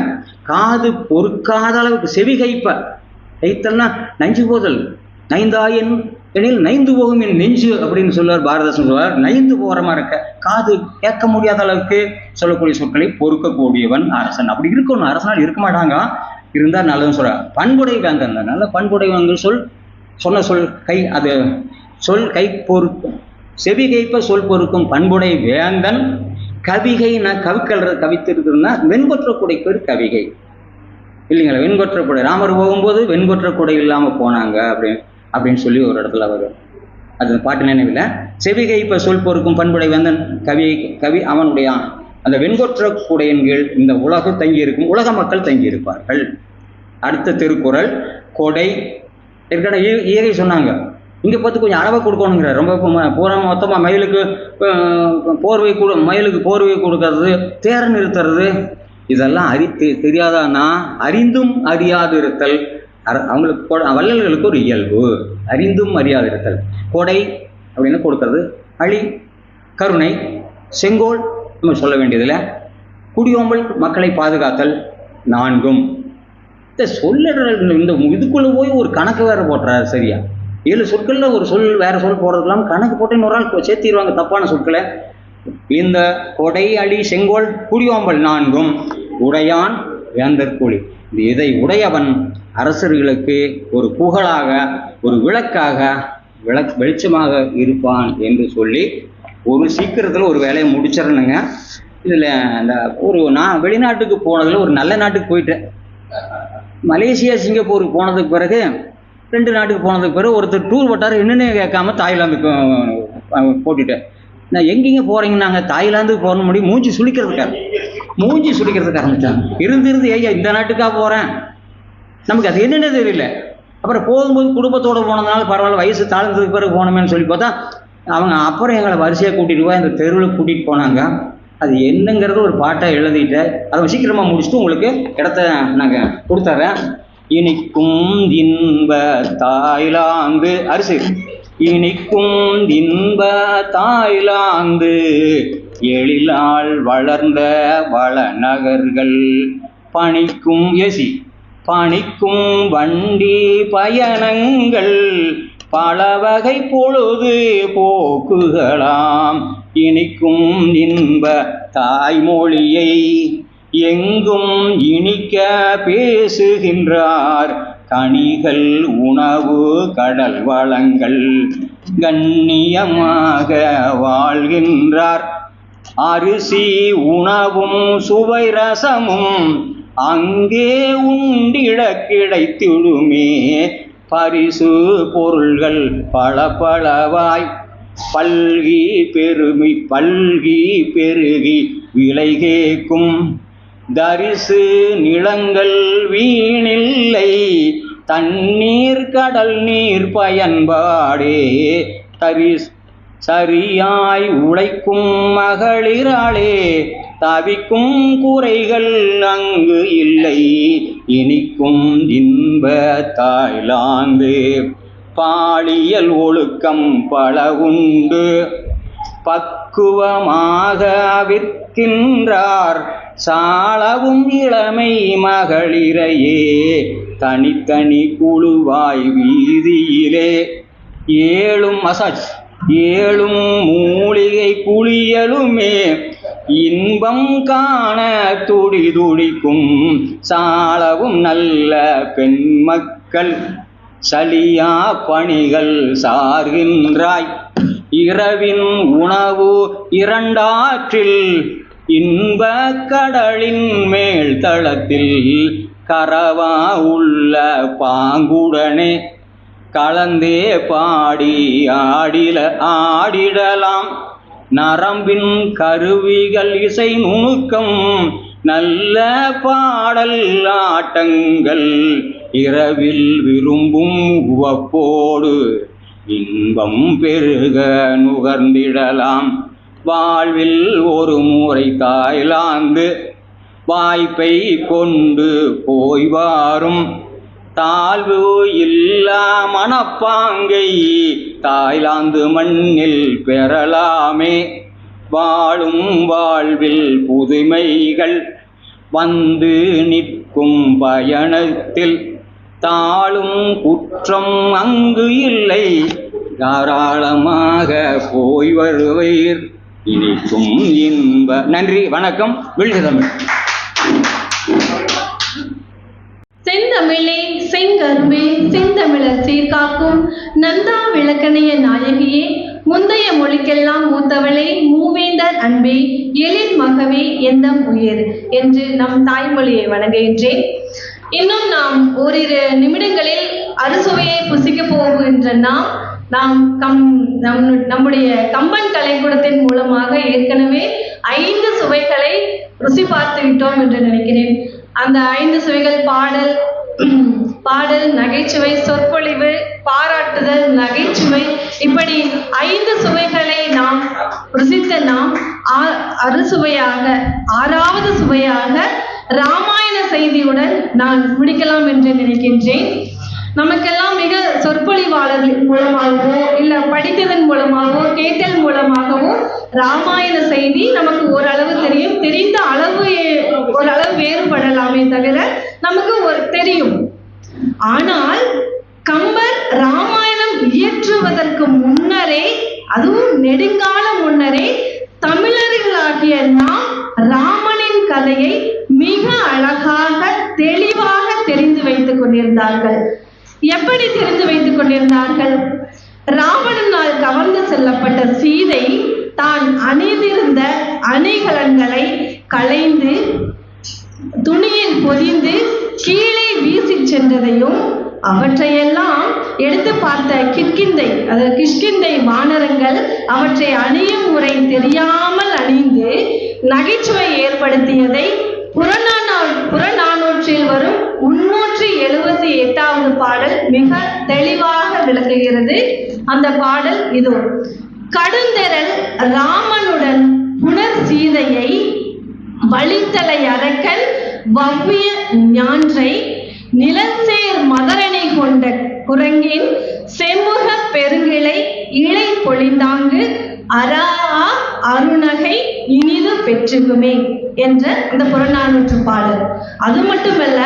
காது பொறுக்காத அளவுக்கு செவி கைத்தல்னா நஞ்சு போதல். நைந்தாயின் எனில் நைந்து போகும் என் நெஞ்சு அப்படின்னு சொல்லுவார் பாரதாசன். சொல்லுவார் நைந்து போகிற மாதிரி இருக்க காது கேட்க முடியாத அளவுக்கு சொல்லக்கூடிய சொற்களை பொறுக்கக்கூடியவன் அரசன். அப்படி இருக்கணும். அரசனால் இருக்க மாட்டாங்க, இருந்தால் நல்லதுன்னு சொல்கிறார். பண்புடை வேந்தன். நல்ல பண்புடை வந்து சொல் கை பொறுக்கும் செவி கைப்ப சொல் பொறுக்கும் பண்புடை வேந்தன். கவிகை நான் கவித்திருக்குன்னா வெண்கொற்ற குடை பேர் கவிகை இல்லைங்களா? வெண்கொற்ற குடை ராமர் போகும்போது வெண்கொற்ற குடை இல்லாமல் போனாங்க அப்படின்னு சொல்லி ஒரு இடத்துல வரும். அது பாட்டு நினைவில். செவிகை இப்போ சொல் பொறுக்கும் பண்புடை வேந்தன் கவி அவனுடைய அந்த வெண்கொற்ற குடையின் கீழ் இந்த உலகம் தங்கியிருக்கும், உலக மக்கள் தங்கியிருப்பார்கள். அடுத்த திருக்குறள் கொடை. ஏற்கனவே ஈகை சொன்னாங்க, இங்கே பார்த்து கொஞ்சம் அளவை கொடுக்கணுங்கிற. ரொம்ப பூரா மொத்தமாக மயிலுக்கு போர்வை கொடுக்கறது, தேர நிறுத்துறது, இதெல்லாம் தெரியாதான்னா அறிந்தும் அறியாது இருத்தல். அவங்களுக்கு வள்ளல்களுக்கு ஒரு இயல்பு, அறிந்தும் அறியாது இருத்தல். கொடை அப்படின்னு கொடுக்கறது, அழி கருணை, செங்கோல் நம்ம சொல்ல வேண்டியதில்லை, குடியோம்பல் மக்களை பாதுகாத்தல். 4 இந்த சொல்லிடுற இந்த இதுக்குள்ளே போய் ஒரு கணக்கு வேறு போட்டுறாரு. சரியா 7 சொற்களில் ஒரு சொல் வேற சொல் போடுறதுலாம் கணக்கு போட்டு இன்னொரு நாள் சேர்த்திடுவாங்க தப்பான சொற்களை. இந்த கொடை அழி செங்கோல் குடியோம்பல் 4 உடையான் வேந்தர் கூலி. இதை உடையவன் அரசர்களுக்கு ஒரு புகழாக ஒரு விளக்காக வெளிச்சமாக இருப்பான் என்று சொல்லி ஒரு சீக்கிரத்தில் ஒரு வேலையை முடிச்சிடணுங்க. இதில் நான் வெளிநாட்டுக்கு போனதில் ஒரு நல்ல நாட்டுக்கு போயிட்டேன். மலேசியா சிங்கப்பூருக்கு போனதுக்கு பிறகு 2 நாட்டுக்கு போனதுக்கு பிறகு ஒருத்தர் டூர் போட்டார். என்னென்ன கேட்காம தாய்லாந்துக்கு போட்டுட்டேன். நான் எங்கேங்க போகிறீங்கன்னாங்க, தாய்லாந்துக்கு போகணும் முடியும் மூஞ்சி சுளிக்கிறதுக்கு ஆரம்பித்தாங்க. இருந்து ஐயா இந்த நாட்டுக்காக போகிறேன், நமக்கு அது என்னென்ன தெரியல. அப்புறம் போகும்போது குடும்பத்தோடு போனதுனால பரவாயில்ல, வயசு தாழ்ந்ததுக்கு பிறகு போனோமேன்னு சொல்லி பார்த்தா அவங்க அப்புறம் எங்களை வரிசையாக கூட்டிகிட்டு போய் இந்த தெருவில் கூட்டிகிட்டு போனாங்க. அது என்னங்கிறது ஒரு பாட்டை எழுதிட்டேன். அதை சீக்கிரமாக முடிச்சுட்டு உங்களுக்கு இடத்த நாங்கள் கொடுத்துட்றேன். இனிக்கும் இன்ப தாய்லாந்து அரிசி, இனிக்கும் இன்ப தாய்லாந்து எழிலால் வளர்ந்த வளநகர்கள் பணிக்கும் பணிக்கும் வண்டி பயணங்கள் பல வகை பொழுது போக்குகளாம். இனிக்கும் இன்ப தாய்மொழியை எங்கும் இனிக்க பேசுகின்றார். கனிகள் உணவு கடல் வளங்கள் கண்ணியமாக வாழ்கின்றார். அரிசி உணவும் சுவை ரசமும் அங்கே உண்டிட கிடைத்திடுமே. பரிசு பொருள்கள் பளபளவாய் பல்கி பெருகி விலை கேட்கும். தரிசு நிலங்கள் வீணில்லை, தண்ணீர் கடல் நீர் பயன்பாடே. சரியாய் உழைக்கும் மகளிராளே தவிக்கும் குறைகள் அங்கு இல்லை. இனிக்கும் இன்ப தாய்லாந்து பாலியல் ஒழுக்கம் பல உண்டு. பக்குவமாக விற்கின்றார் சாலவும் இளமை மகளிரையே. தனித்தனி குழுவாய் வீதியிலே ஏழும் மூலிகை குளியலுமே இன்பம் காண துடிதுடிக்கும் சாலவும் நல்ல பெண் மக்கள். சலியா பணிகள் சார்கின்றாய் இரவின் உணவு இரண்டாற்றில் இன்ப கடலின் மேல் தளத்தில் கரவா உள்ள பாங்குடனே கலந்தே பாடி ஆடிடலாம். நரம்பின் கருவிகள் இசை நுணுக்கம் நல்ல பாடல் ஆட்டங்கள் இரவில் விரும்பும் உவப்போடு இன்பம் பெருக நுகர்ந்திடலாம். வாழ்வில் ஒரு முறை தாய்லாந்து வாய்ப்பை கொண்டு போய் வாரும். தாழ்வு இல்லா மனப்பாங்கை தாய்லாந்து மண்ணில் பெறலாமே. வாழும் வாழ்வில் புதுமைகள் வந்து நிற்கும் பயணத்தில் தாழும் குற்றம் அங்கு இல்லை. தாராளமாக போய் வருவீர் இனிக்கும் இன்ப. நன்றி, வணக்கம். வெள்ளி தமிழ். செந்தமிழே செங்கருவே செந்தமிழர் சீர்காக்கும் நந்தா விளக்கணைய நாயகியே முந்தைய மொழிக்கெல்லாம் மூத்தவளே மூவேந்தர் அன்பே எழில் மகவே எந்தம் உயிர் என்று நம் தாய்மொழியை வணங்குகின்றேன். இன்னும் நாம் ஓரிரு நிமிடங்களில் அறுசுவையை புசிக்க போகின்ற நாம் நம்முடைய கம்பன் கலைக்கூடத்தின் மூலமாக ஏற்கனவே 5 சுவைகளை ருசி பார்த்து விட்டோம் என்று நினைக்கிறேன். அந்த 5 சுவைகள் பாடல், நகைச்சுவை, சொற்பொழிவு, பாராட்டுதல், நகைச்சுவை, இப்படி 5 சுவைகளை நாம் ருசித்த அறுசுவையாக 6வது சுவையாக ராமாயண செய்தியுடன் நான் முடிக்கலாம் என்று நினைக்கின்றேன். நமக்கெல்லாம் மிக சொற்பொழிவாளர்கள் மூலமாகவோ இல்ல படித்ததன் மூலமாகவோ கேட்டல் மூலமாகவோ ராமாயண செய்தி நமக்கு ஓரளவு தெரியும். தெரிந்த அளவு ஓரளவு வேறுபடலாமே தவிர நமக்கு தெரியும். ஆனால் கம்பர் ராமாயணம் இயற்றுவதற்கு முன்னரே, அதுவும் நெடுங்கால முன்னரே, தமிழர்களாகிய நாம் ராமனின் கதையை மிக அழகாக தெளிவாக தெரிந்து வைத்துக் கொண்டிருந்தார்கள். எப்படி தெரிந்து வைத்துக் கொண்டிருந்தார்கள்? ராவணனால் கவர்ந்து செல்லப்பட்ட சீதை தான் அணிந்திருந்த அணிகலன்களை களைந்து துணியில் பொதிந்து கீழே வீசி சென்றதையும் அவற்றையெல்லாம் எடுத்து பார்த்த கிஷ்கிந்தை வானரங்கள் அவற்றை அணியும் முறை தெரியாமல் அணிந்து நகைச்சுவை ஏற்படுத்தியதை புறநானூற்றில் வரும் 378வது பாடல் மிக தெளிவாக விளக்குகிறது. அந்த பாடல் இதோ: கடுந்தெறல் ராமனுடன் புனர் சீதையை வழித்தலை அரக்கன் வவ்விய ஞான்றை நிலசேர் மதரனை கொண்ட குரங்கின் செம்முக பெருங்கிளை இழை பொழிந்தாங்கு அரா அருணகை இனிது பெற்றுகுமே என்ற இந்த புறநானூற்று பாடல். அது மட்டுமல்ல,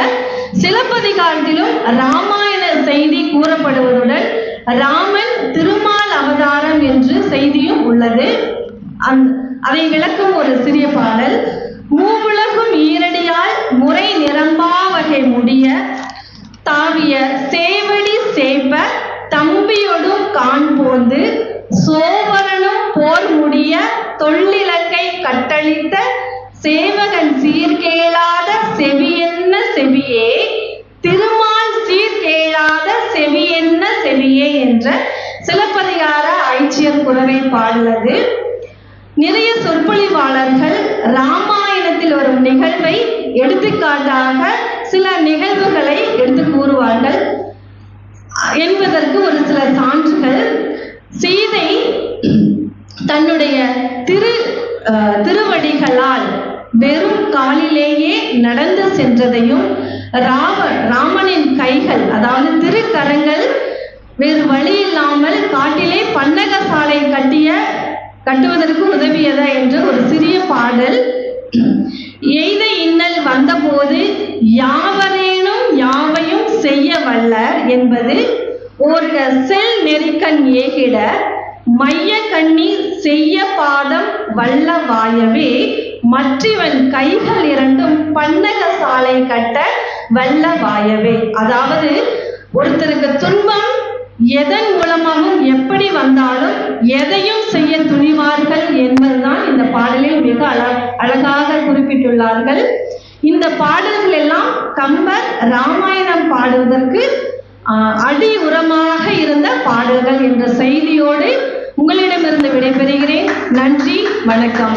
சிலப்பதிகாரத்திலும் ராமாயண செய்தி கூறப்படுவதுடன் ராமன் திருமால் அவதாரம் என்று செய்தியும் உள்ளது. அதை விளக்கும் ஒரு சிறிய பாடல்: மூவுலகும் ஈரடியால் முறை நிரம்பா வகை முடிய தாவிய சேவடி சேப்ப தம்பியொடும் காண்போந்து சோவரனும் போர் முடிய தொல்லிலங்கை கட்டளித்த சேவகன் சீர்கேளாத செவியென்ன செவியே திருமால் சீர்கேளாத செவியென்ன செவியே என்ற சிலப்பதிகார ஐச்சியர் குறவை பாடுவது. நிறைய சொற்பொழிவாளர்கள் ராமாயணத்தில் வரும் நிகழ்வை எடுத்துக்காட்டாக சில நிகழ்வுகளை எடுத்து கூறுவார்கள் என்பதற்கு ஒரு சில சான்றுகள். சீதை தன்னுடைய திருவடிகளால் வெறும் காலிலேயே நடந்து சென்றதையும், ராமனின் கைகள் அதாவது திருக்கரங்கள் வேறு வழி இல்லாமல் காட்டிலே பன்னகசாலை கட்டுவதற்கு உதவியதா என்று ஒரு சிறிய பாடல். எய்த இன்னல் வந்தபோது யாவரேனும் யாவையும் செய்ய வல்லர் என்பது ஓர்க செல் நெறிக்கண் ஏகிட மைய கண்ணி செய்ய பாதம் வல்ல வாயவே மற்றவன் கைகள் இரண்டும் பன்னகசாலை கட்ட வல்ல வாயவே. அதாவது ஒருத்தருக்கு துன்பம் எதன் மூலமாகவும் எப்படி வந்தாலும் எதையும் செய்ய துணிவார்கள் என்பதுதான் இந்த பாடலில் மிக அழகாக குறிப்பிட்டுள்ளார்கள். இந்த பாடல்கள் எல்லாம் கம்பர் ராமாயணம் பாடுவதற்கு அடி உரமாக இருந்த பாடல்கள் என்ற செய்தியோடு உங்களிடமிருந்து விடைபெறுகிறேன். நன்றி, வணக்கம்.